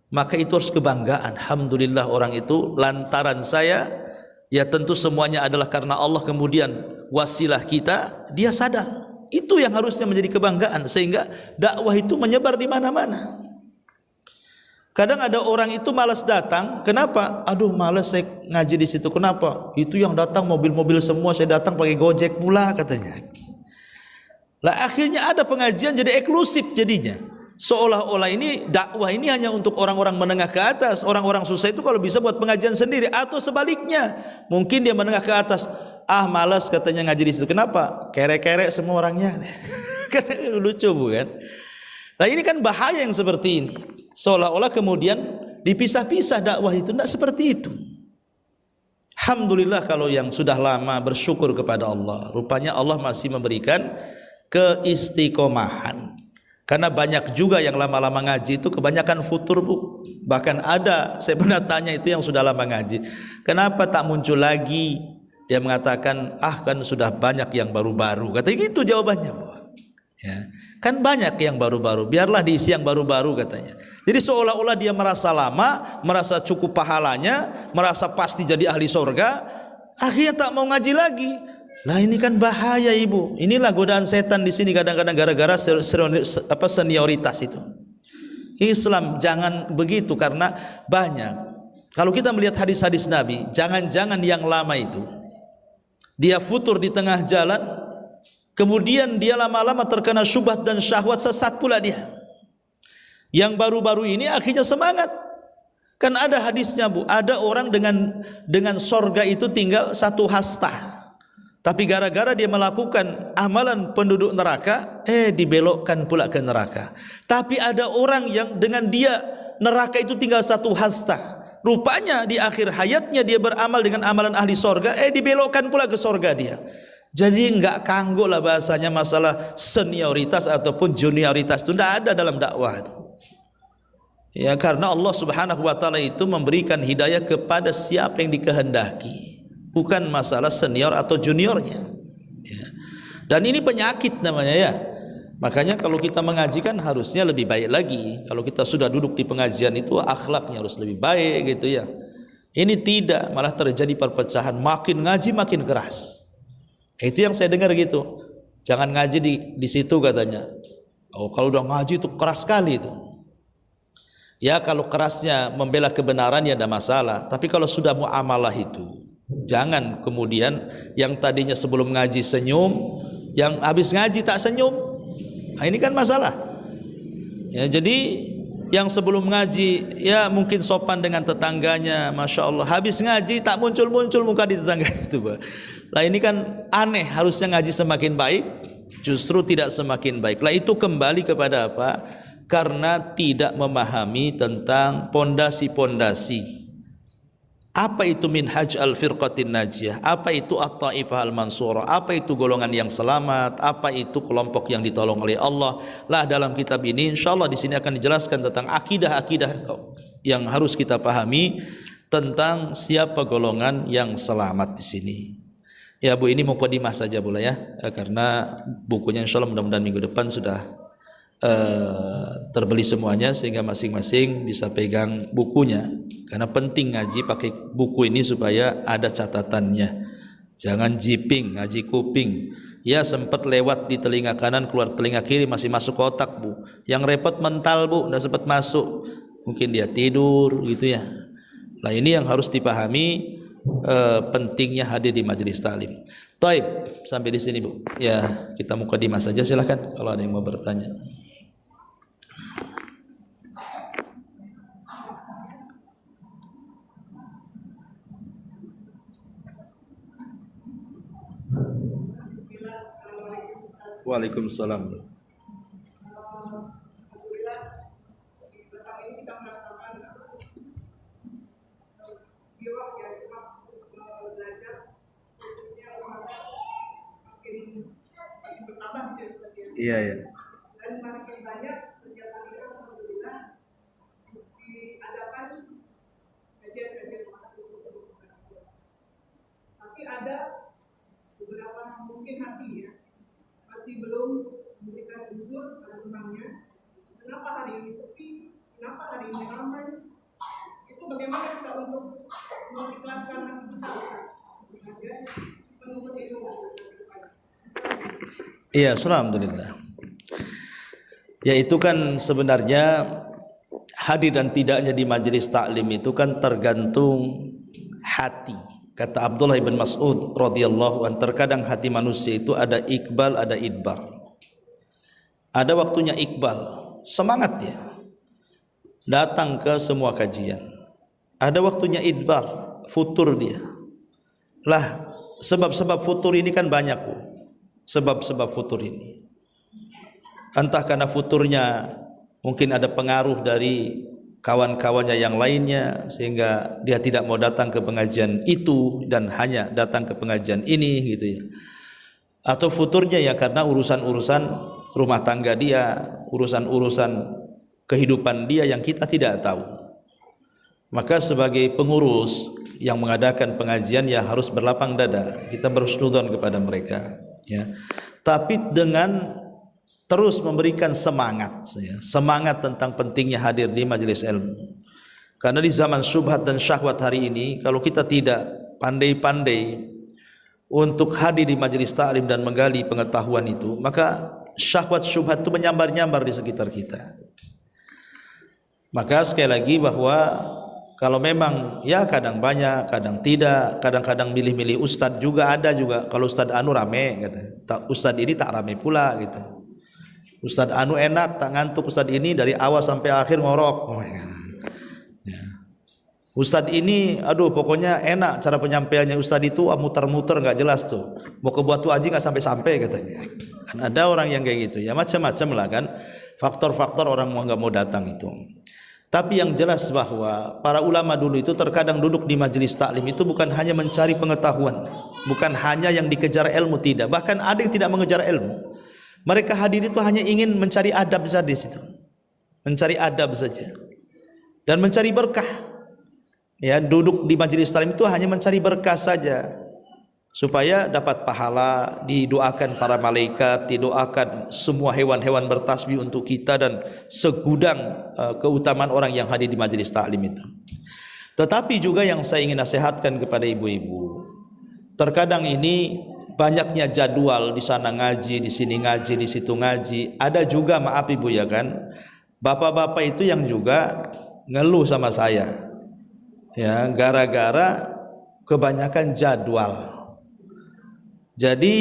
maka itu harus kebanggaan. Alhamdulillah orang itu lantaran saya, ya tentu semuanya adalah karena Allah, kemudian wasilah kita, dia sadar. Itu yang harusnya menjadi kebanggaan, sehingga dakwah itu menyebar di mana-mana. Kadang ada orang itu malas datang. Kenapa? Aduh malas saya ngaji di situ. Kenapa? Itu yang datang mobil-mobil semua, saya datang pakai Gojek pula katanya. Lah akhirnya ada pengajian jadi eksklusif jadinya. Seolah-olah ini dakwah ini hanya untuk orang-orang menengah ke atas. Orang-orang susah itu kalau bisa buat pengajian sendiri, atau sebaliknya. Mungkin dia menengah ke atas. Ah malas katanya ngaji di situ. Kenapa? Kerek-kerek semua orangnya. Kan lucu bukan? Nah ini kan bahaya yang seperti ini. Seolah-olah kemudian dipisah-pisah dakwah itu. Tidak seperti itu. Alhamdulillah kalau yang sudah lama bersyukur kepada Allah, rupanya Allah masih memberikan keistiqomahan. Karena banyak juga yang lama-lama ngaji itu kebanyakan futur bu. Bahkan ada, saya pernah tanya itu yang sudah lama ngaji, kenapa tak muncul lagi? Dia mengatakan, ah kan sudah banyak yang baru-baru. Katanya gitu jawabannya bu. Ya, kan banyak yang baru-baru, biarlah diisi yang baru-baru katanya. Jadi seolah-olah dia merasa lama, merasa cukup pahalanya, merasa pasti jadi ahli sorga, akhirnya tak mau ngaji lagi. Nah ini kan bahaya ibu. Inilah godaan setan di sini kadang-kadang gara-gara senioritas itu. Islam jangan begitu, karena banyak. Kalau kita melihat hadis-hadis Nabi, jangan-jangan yang lama itu dia futur di tengah jalan. Kemudian dia lama-lama terkena syubhat dan syahwat, sesat pula dia. Yang baru-baru ini akhirnya semangat. Kan ada hadisnya bu, ada orang dengan sorga itu tinggal satu hasta. Tapi gara-gara dia melakukan amalan penduduk neraka, dibelokkan pula ke neraka. Tapi ada orang yang dengan dia neraka itu tinggal satu hasta. Rupanya di akhir hayatnya dia beramal dengan amalan ahli sorga, dibelokkan pula ke sorga dia. Jadi enggak kanggo lah bahasanya masalah senioritas ataupun junioritas itu tidak ada dalam dakwah itu. Ya karena Allah Subhanahu wa taala itu memberikan hidayah kepada siapa yang dikehendaki, bukan masalah senior atau juniornya. Ya. Dan ini penyakit namanya ya. Makanya kalau kita mengajikan harusnya lebih baik lagi. Kalau kita sudah duduk di pengajian itu akhlaknya harus lebih baik gitu ya. Ini tidak, malah terjadi perpecahan, makin ngaji makin keras. Itu yang saya dengar gitu. Jangan ngaji di situ katanya. Oh, kalau udah ngaji itu keras sekali itu. Ya kalau kerasnya membela kebenaran ya ada masalah. Tapi kalau sudah muamalah itu, jangan kemudian yang tadinya sebelum ngaji senyum, yang habis ngaji tak senyum. Nah, ini kan masalah. Ya jadi yang sebelum ngaji ya mungkin sopan dengan tetangganya, masya Allah. Habis ngaji tak muncul-muncul muka di tetangga itu. Lah ini kan aneh, harusnya ngaji semakin baik, justru tidak semakin baik. Lah itu kembali kepada apa? Karena tidak memahami tentang pondasi-pondasi. Apa itu minhaj al-firqatin najiyah? Apa itu at-taifah al-mansurah? Apa itu golongan yang selamat? Apa itu kelompok yang ditolong oleh Allah? Lah dalam kitab ini insyaallah di sini akan dijelaskan tentang akidah-akidah yang harus kita pahami tentang siapa golongan yang selamat di sini. Ya Bu, ini mukadimah saja Bu ya, karena bukunya insyaallah mudah-mudahan minggu depan sudah terbeli semuanya sehingga masing-masing bisa pegang bukunya. Karena penting ngaji pakai buku ini supaya ada catatannya. Jangan jiping, ngaji kuping. Ya sempat lewat di telinga kanan, keluar telinga kiri, masih masuk ke otak bu. Yang repot mental bu, udah sempat masuk. Mungkin dia tidur gitu ya. Nah ini yang harus dipahami, pentingnya hadir di majelis taklim. Taib, sampai di sini bu. Ya kita mukadimah saja, silakan kalau ada yang mau bertanya. Waalaikumsalam. Iya ya. Dan makin banyak kegiatan ini alhamdulillah diadakan kajian-kajian. Tapi ada beberapa yang mungkin hati ya masih belum memberikan unsur pada tentangnya. Kenapa hari ini sepi? Kenapa hari ini ramai? Itu bagaimana kita untuk mengikhlaskan hati kita? Penuntut itu. Iya, alhamdulillah. Ya itu kan sebenarnya hadir dan tidaknya di majelis taklim itu kan tergantung hati. Kata Abdullah bin Mas'ud radhiyallahu an, terkadang hati manusia itu ada iqbal, ada idbar. Ada waktunya iqbal, semangat dia datang ke semua kajian. Ada waktunya idbar, futur dia. Lah, sebab-sebab futur ini kan banyak, Bu. Sebab-sebab futur ini, entah karena futurnya mungkin ada pengaruh dari kawan-kawannya yang lainnya sehingga dia tidak mau datang ke pengajian itu dan hanya datang ke pengajian ini gitu ya, atau futurnya ya karena urusan-urusan rumah tangga dia, urusan-urusan kehidupan dia yang kita tidak tahu. Maka sebagai pengurus yang mengadakan pengajian ya harus berlapang dada, kita berhusnudzon kepada mereka ya, tapi dengan terus memberikan semangat ya, semangat tentang pentingnya hadir di majelis ilmu. Karena di zaman syubhat dan syahwat hari ini, kalau kita tidak pandai-pandai untuk hadir di majelis taklim dan menggali pengetahuan itu, maka syahwat syubhat itu menyambar-nyambar di sekitar kita. Maka sekali lagi bahwa kalau memang ya kadang banyak, kadang tidak, kadang-kadang milih-milih ustadz juga ada juga. Kalau ustadz anu rame kata, ustadz ini tak rame pula gitu. Ustadz anu enak, tak ngantuk. Ustadz ini dari awal sampai akhir ngorok. Ya. Ustadz ini, aduh pokoknya enak cara penyampaiannya ustadz itu, muter-muter nggak jelas tuh. Mau ke Batu Haji nggak sampai-sampai katanya. Kan ada orang yang kayak gitu ya, macam-macam lah kan. Faktor-faktor orang mau nggak mau datang itu. Tapi yang jelas bahwa para ulama dulu itu terkadang duduk di majelis taklim itu bukan hanya mencari pengetahuan, bukan hanya yang dikejar ilmu, tidak. Bahkan ada yang tidak mengejar ilmu. Mereka hadir itu hanya ingin mencari adab saja di situ, mencari adab saja dan mencari berkah. Ya, duduk di majelis taklim itu hanya mencari berkah saja, supaya dapat pahala, didoakan para malaikat, didoakan semua hewan-hewan bertasbih untuk kita dan segudang keutamaan orang yang hadir di majelis taklim itu. Tetapi juga yang saya ingin nasihatkan kepada ibu-ibu, terkadang ini banyaknya jadwal, di sana ngaji, di sini ngaji, di situ ngaji. Ada juga, maaf ibu ya kan, bapak-bapak itu yang juga ngeluh sama saya, ya gara-gara kebanyakan jadwal. Jadi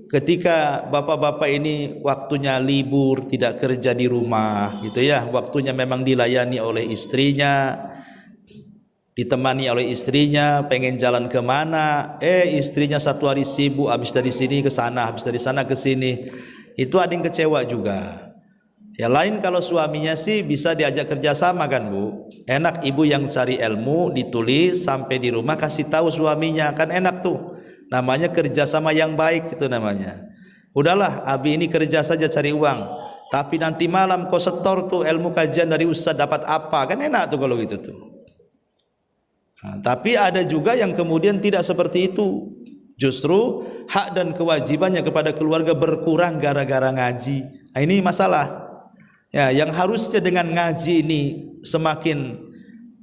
ketika bapak-bapak ini waktunya libur, tidak kerja di rumah gitu ya, waktunya memang dilayani oleh istrinya, ditemani oleh istrinya, pengen jalan kemana, istrinya satu hari sibuk, habis dari sini ke sana, habis dari sana ke sini, itu ada yang kecewa juga. Ya lain kalau suaminya sih bisa diajak kerjasama kan Bu, enak ibu yang cari ilmu, ditulis sampai di rumah kasih tahu suaminya, kan enak tuh. Namanya kerjasama yang baik itu namanya. Udahlah, abi ini kerja saja cari uang, tapi nanti malam kau setor tuh ilmu kajian dari ustaz dapat apa, kan enak tuh kalau gitu tuh. Nah, tapi ada juga yang kemudian tidak seperti itu. Justru hak dan kewajibannya kepada keluarga berkurang gara-gara ngaji. Nah, ini masalah. Ya, yang harusnya dengan ngaji ini semakin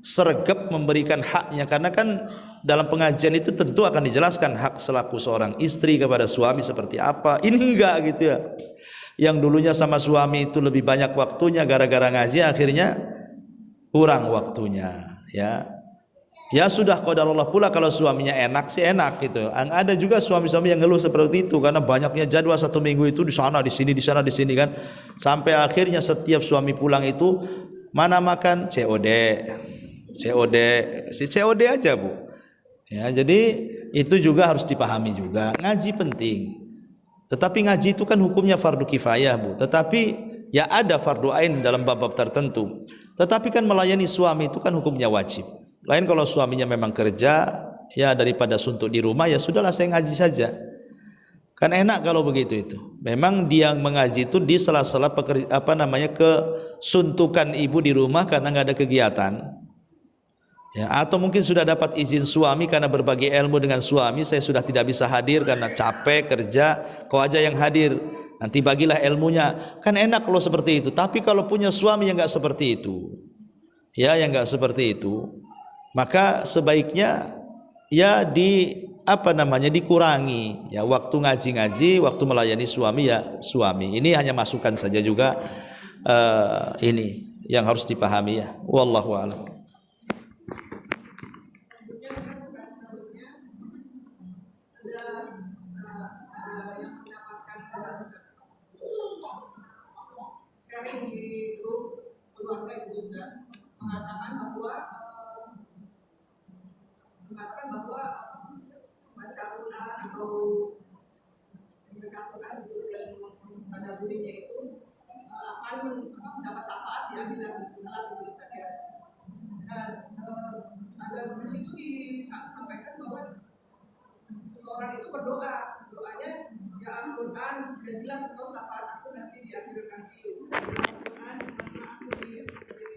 sregep memberikan haknya, karena kan dalam pengajian itu tentu akan dijelaskan hak selaku seorang istri kepada suami seperti apa. Ini enggak gitu ya. Yang dulunya sama suami itu lebih banyak waktunya, gara-gara ngaji akhirnya kurang waktunya, ya. Ya sudah qadarullah pula kalau suaminya enak sih enak gitu. Ada juga suami-suami yang ngeluh seperti itu karena banyaknya jadwal satu minggu itu di sana, di sini, di sana, di sini kan. Sampai akhirnya setiap suami pulang itu mana makan COD. Si COD aja, Bu. Ya, jadi itu juga harus dipahami juga. Ngaji penting. Tetapi ngaji itu kan hukumnya fardu kifayah, Bu. Tetapi ya ada fardu ain dalam bab-bab tertentu. Tetapi kan melayani suami itu kan hukumnya wajib. Lain kalau suaminya memang kerja, ya daripada suntuk di rumah, ya sudahlah saya ngaji saja. Kan enak kalau begitu itu. Memang dia mengaji itu di sela-sela kesuntukan ibu di rumah karena nggak ada kegiatan. Ya, atau mungkin sudah dapat izin suami karena berbagi ilmu dengan suami, saya sudah tidak bisa hadir karena capek kerja, kau aja yang hadir. Nanti bagilah ilmunya. Kan enak kalau seperti itu. Tapi kalau punya suami yang nggak seperti itu, ya yang nggak seperti itu, maka sebaiknya ya dikurangi ya waktu ngaji-ngaji, waktu melayani suami ya suami. Ini hanya masukan saja juga, ini yang harus dipahami ya. Wallahu a'lam. Di grup keluarga itu sudah mengatakan bahwa baca Quran atau membaca Quran dan pada dirinya itu akan mendapat syafaat ya bila dalam itu saja. Dan ada di situ disampaikan bahwa orang itu berdoa, doanya ya Al-Quran, dia bilang kau syafaat aku nanti di akhir nanti. Al-Quran aku di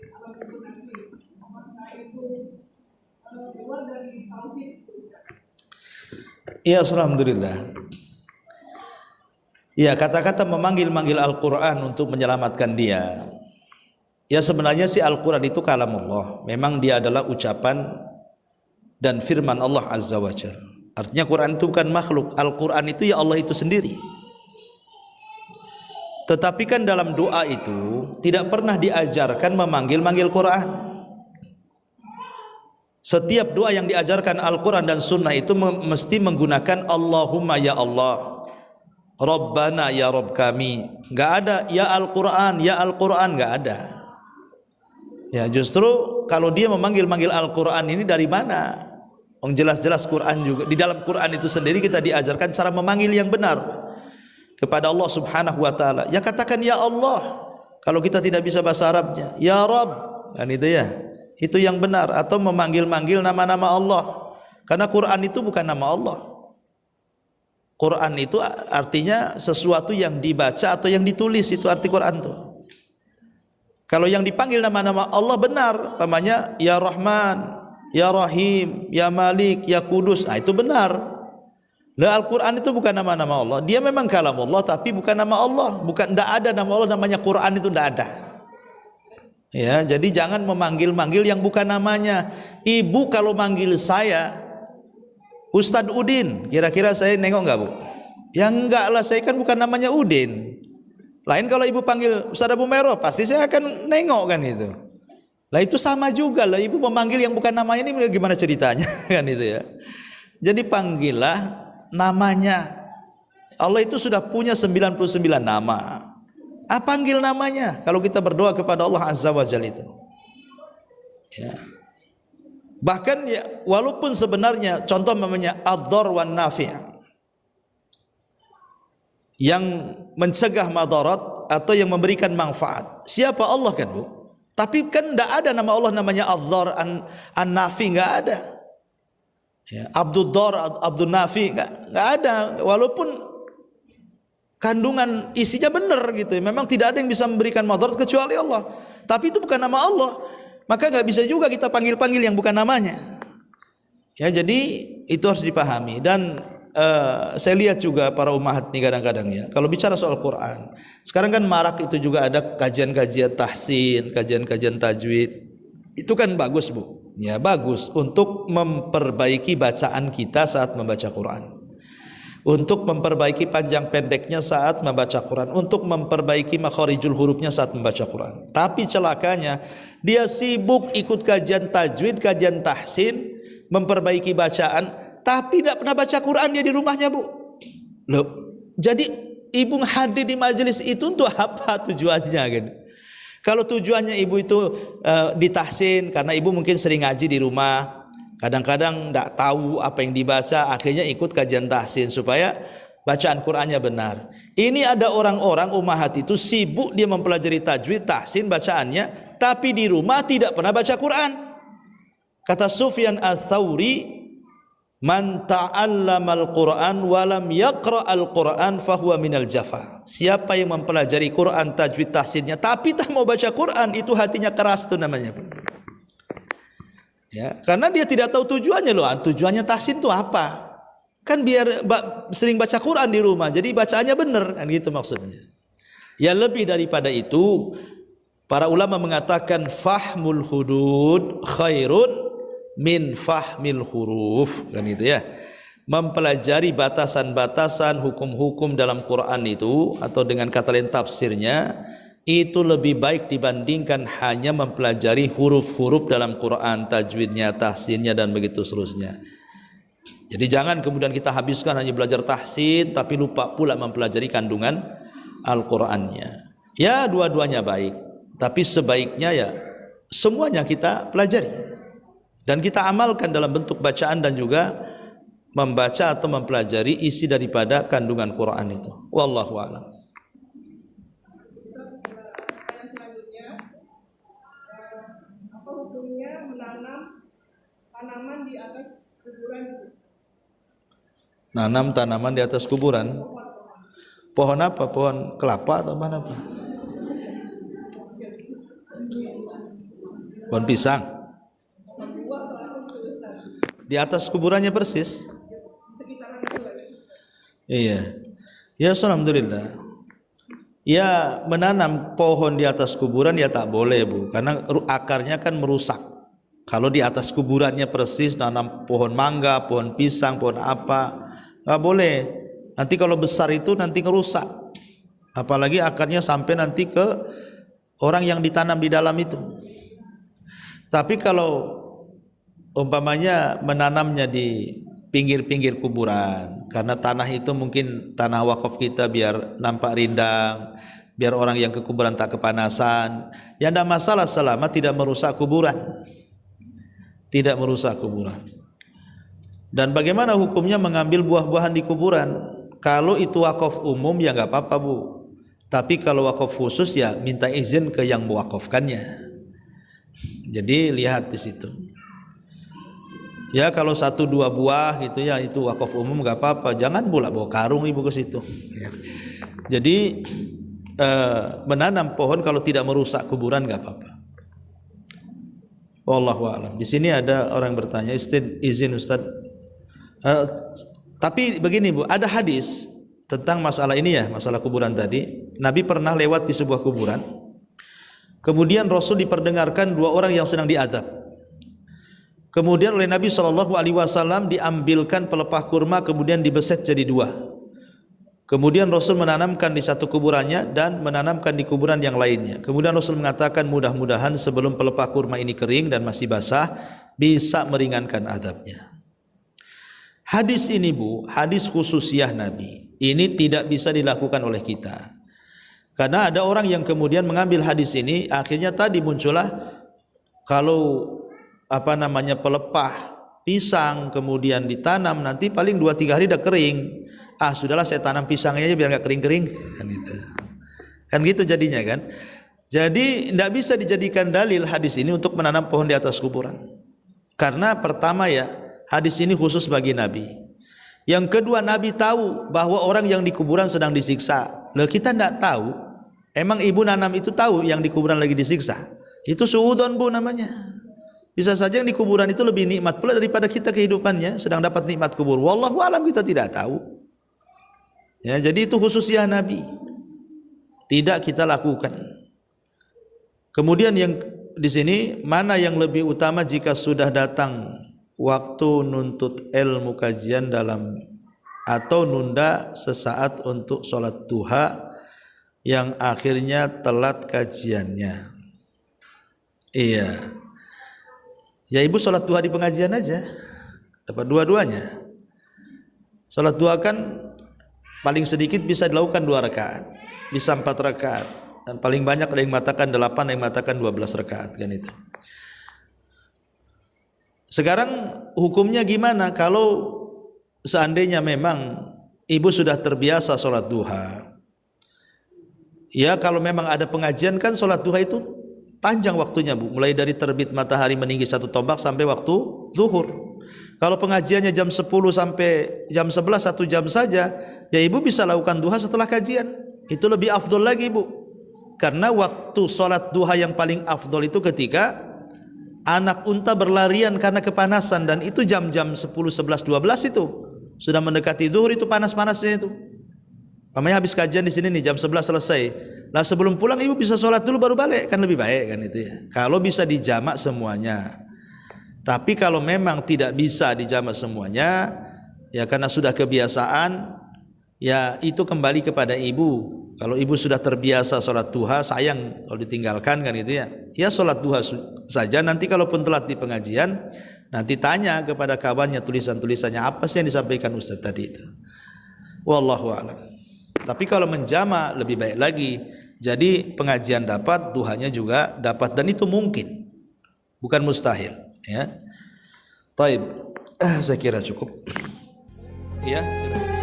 alam kubur nanti. Apakah itu keluar dari tauhid? Ya, alhamdulillah. Ya, kata-kata memanggil-manggil Al-Quran untuk menyelamatkan dia. Ya sebenarnya sih Al-Quran itu kalamullah. Memang dia adalah ucapan dan firman Allah Azza wa Jalla. Artinya Quran itu bukan makhluk. Al-Quran itu ya Allah itu sendiri. Tetapi kan dalam doa itu tidak pernah diajarkan memanggil-manggil Quran. Setiap doa yang diajarkan Al-Quran dan Sunnah itu mesti menggunakan Allahumma ya Allah, Rabbana ya Rabb kami. Nggak ada ya Al-Quran, ya Al-Quran, nggak ada. Ya justru kalau dia memanggil-manggil Al-Quran ini dari mana? Jelas-jelas Quran juga, di dalam Quran itu sendiri kita diajarkan cara memanggil yang benar kepada Allah Subhanahu wa taala. Ya katakan ya Allah kalau kita tidak bisa bahasa Arabnya, ya Rabb, kan itu ya. Itu yang benar, atau memanggil-manggil nama-nama Allah. Karena Quran itu bukan nama Allah. Quran itu artinya sesuatu yang dibaca atau yang ditulis, itu arti Quran itu. Kalau yang dipanggil nama-nama Allah benar, namanya ya Rahman, ya Rahim, ya Malik, ya Kudus, itu benar. Nah, Al-Quran itu bukan nama-nama Allah. Dia memang kalamullah tapi bukan nama Allah. Bukan, tidak ada nama Allah namanya Quran, itu tidak ada. Ya, jadi jangan memanggil-manggil yang bukan namanya. Ibu kalau manggil saya Ustadz Udin, kira-kira saya nengok enggak, Bu? Ya enggak lah, saya kan bukan namanya Udin. Lain kalau ibu panggil Ustadz Abu Mero, pasti saya akan nengok kan itu. Lah itu sama juga lah, ibu memanggil yang bukan namanya, ini gimana ceritanya kan itu ya. Jadi panggillah namanya. Allah itu sudah punya 99 nama. Panggil namanya kalau kita berdoa kepada Allah Azza wa Jalla itu. Ya. Bahkan ya, walaupun sebenarnya contoh namanya ad-dar wan nafi' yang mencegah madarat atau yang memberikan manfaat. Siapa Allah kan, Bu? Tapi kan tidak ada nama Allah namanya ad-dar an-nafi, enggak ada. Ya, Abdul Dar, Abdul Nafi, enggak ada. Walaupun kandungan isinya benar gitu. Memang tidak ada yang bisa memberikan madarat kecuali Allah. Tapi itu bukan nama Allah. Maka nggak bisa juga kita panggil-panggil yang bukan namanya. Ya, jadi itu harus dipahami. Dan saya lihat juga para umahat nih kadang-kadang ya, kalau bicara soal Quran, sekarang kan marak itu juga ada kajian-kajian tahsin, kajian-kajian tajwid. Itu kan bagus, Bu. Ya, bagus untuk memperbaiki bacaan kita saat membaca Quran. Untuk memperbaiki panjang pendeknya saat membaca Quran, untuk memperbaiki makharijul hurufnya saat membaca Quran. Tapi celakanya dia sibuk ikut kajian tajwid, kajian tahsin, memperbaiki bacaan, tapi tidak pernah baca Quran dia di rumahnya, Bu. Loh, jadi ibu hadir di majelis itu untuk apa tujuannya gitu? Kalau tujuannya ibu itu ditahsin karena ibu mungkin sering ngaji di rumah, kadang-kadang tidak tahu apa yang dibaca, akhirnya ikut kajian tahsin supaya bacaan Qur'annya benar. Ini ada orang-orang ummahat itu sibuk dia mempelajari tajwid, tahsin bacaannya, tapi di rumah tidak pernah baca Quran. Kata Sufyan Ats-Tsauri, "Man ta'allamal Qur'an wa lam yaqra'al Qur'an fahuwa minal jafa." Siapa yang mempelajari Quran, tajwid, tahsinnya tapi tak mau baca Quran, itu hatinya keras tuh namanya. Ya, karena dia tidak tahu tujuannya loh. Tujuannya tahsin itu apa? Kan biar sering baca Quran di rumah, jadi bacaannya benar, kan gitu maksudnya. Ya, lebih daripada itu, para ulama mengatakan fahmul hudud khairun min fahmil huruf, kan itu ya. Mempelajari batasan-batasan hukum-hukum dalam Quran itu, atau dengan kata lain tafsirnya, itu lebih baik dibandingkan hanya mempelajari huruf-huruf dalam Quran, tajwidnya, tahsinnya, dan begitu seterusnya. Jadi jangan kemudian kita habiskan hanya belajar tahsin tapi lupa pula mempelajari kandungan Al-Qur'annya. Ya, dua-duanya baik, tapi sebaiknya ya semuanya kita pelajari dan kita amalkan dalam bentuk bacaan dan juga membaca atau mempelajari isi daripada kandungan Quran itu. Wallahu a'lam. Apa hukumnya menanam tanaman di atas kuburan? Nanam tanaman di atas kuburan. Pohon apa? Pohon kelapa atau mana, Pak? Pohon pisang. Di atas kuburannya persis. Iya. Ya, alhamdulillah. Ya, menanam pohon di atas kuburan ya tak boleh, Bu, karena akarnya kan merusak. Kalau di atas kuburannya persis nanam pohon mangga, pohon pisang, pohon apa, nggak boleh. Nanti kalau besar itu nanti ngerusak. Apalagi akarnya sampai nanti ke orang yang ditanam di dalam itu. Tapi kalau umpamanya menanamnya di pinggir-pinggir kuburan, karena tanah itu mungkin tanah wakaf kita biar nampak rindang, biar orang yang ke kuburan tak kepanasan, ya tidak masalah selama tidak merusak kuburan. Tidak merusak kuburan. Dan bagaimana hukumnya mengambil buah-buahan di kuburan? Kalau itu wakaf umum ya nggak apa-apa, Bu. Tapi kalau wakaf khusus ya minta izin ke yang mewakafkannya. Jadi lihat di situ. Ya, kalau 1-2 buah gitu ya itu wakaf umum nggak apa-apa. Jangan pula bawa karung ibu ke situ. Ya. Jadi menanam pohon kalau tidak merusak kuburan nggak apa-apa. Wallahu a'lam. Di sini ada orang bertanya, izin Ustaz. Tapi begini, Bu, ada hadis tentang masalah ini ya, masalah kuburan tadi. Nabi pernah lewat di sebuah kuburan. Kemudian Rasul diperdengarkan 2 orang yang sedang diazab. Kemudian oleh Nabi SAW diambilkan pelepah kurma kemudian dibeset jadi 2. Kemudian Rasul menanamkan di satu kuburannya dan menanamkan di kuburan yang lainnya. Kemudian Rasul mengatakan mudah-mudahan sebelum pelepah kurma ini kering dan masih basah bisa meringankan azabnya. Hadis ini, Bu, hadis khususiyah Nabi. Ini tidak bisa dilakukan oleh kita. Karena ada orang yang kemudian mengambil hadis ini, akhirnya tadi muncullah kalau pelepah pisang kemudian ditanam nanti paling 2-3 hari dah kering. Sudahlah saya tanam pisangnya aja biar nggak kering-kering, kan gitu jadinya kan. Jadi tidak bisa dijadikan dalil hadis ini untuk menanam pohon di atas kuburan. Karena pertama ya, hadis ini khusus bagi Nabi. Yang kedua, Nabi tahu bahwa orang yang di kuburan sedang disiksa. Loh, kita tidak tahu. Emang ibu nanam itu tahu yang di kuburan lagi disiksa? Itu suudon, Bu, namanya. Bisa saja yang di kuburan itu lebih nikmat pula daripada kita kehidupannya, sedang dapat nikmat kubur. Wallahu alam, kita tidak tahu. Ya, jadi itu khususnya Nabi. Tidak kita lakukan. Kemudian yang di sini mana yang lebih utama jika sudah datang waktu nuntut ilmu kajian dalam atau nunda sesaat untuk sholat duha yang akhirnya telat kajiannya? Iya. Ya ibu sholat duha di pengajian aja, dapat dua-duanya. Sholat duha kan paling sedikit bisa dilakukan 2 rakaat, bisa 4 rakaat, dan paling banyak ada yang mengatakan 8, ada yang mengatakan 12 rakaat kan itu. Sekarang hukumnya gimana kalau seandainya memang ibu sudah terbiasa sholat duha? Ya kalau memang ada pengajian kan sholat duha itu panjang waktunya Bu, mulai dari terbit matahari meninggi 1 tombak sampai waktu zuhur. Kalau pengajiannya jam 10 sampai jam 11 1 jam saja, ya ibu bisa lakukan duha setelah kajian. Itu lebih afdol lagi Bu, karena waktu sholat duha yang paling afdol itu ketika anak unta berlarian karena kepanasan, dan itu jam-jam 10, 11, 12 itu sudah mendekati zuhur, itu panas-panasnya itu. Namanya habis kajian di sini nih jam 11 selesai. Lah sebelum pulang ibu bisa sholat dulu baru balik, kan lebih baik kan itu ya. Kalau bisa dijamak semuanya. Tapi kalau memang tidak bisa dijamak semuanya, ya karena sudah kebiasaan, ya itu kembali kepada ibu. Kalau ibu sudah terbiasa sholat duha, sayang kalau ditinggalkan kan itu ya. Ya sholat duha saja, nanti kalaupun telat di pengajian, nanti tanya kepada kawannya tulisan-tulisannya apa sih yang disampaikan Ustaz tadi itu. Wallahu a'lam. Tapi kalau menjama lebih baik lagi. Jadi pengajian dapat, duhanya juga dapat, dan itu mungkin, bukan mustahil. Ya, taib. Saya kira cukup. Ya, silakan.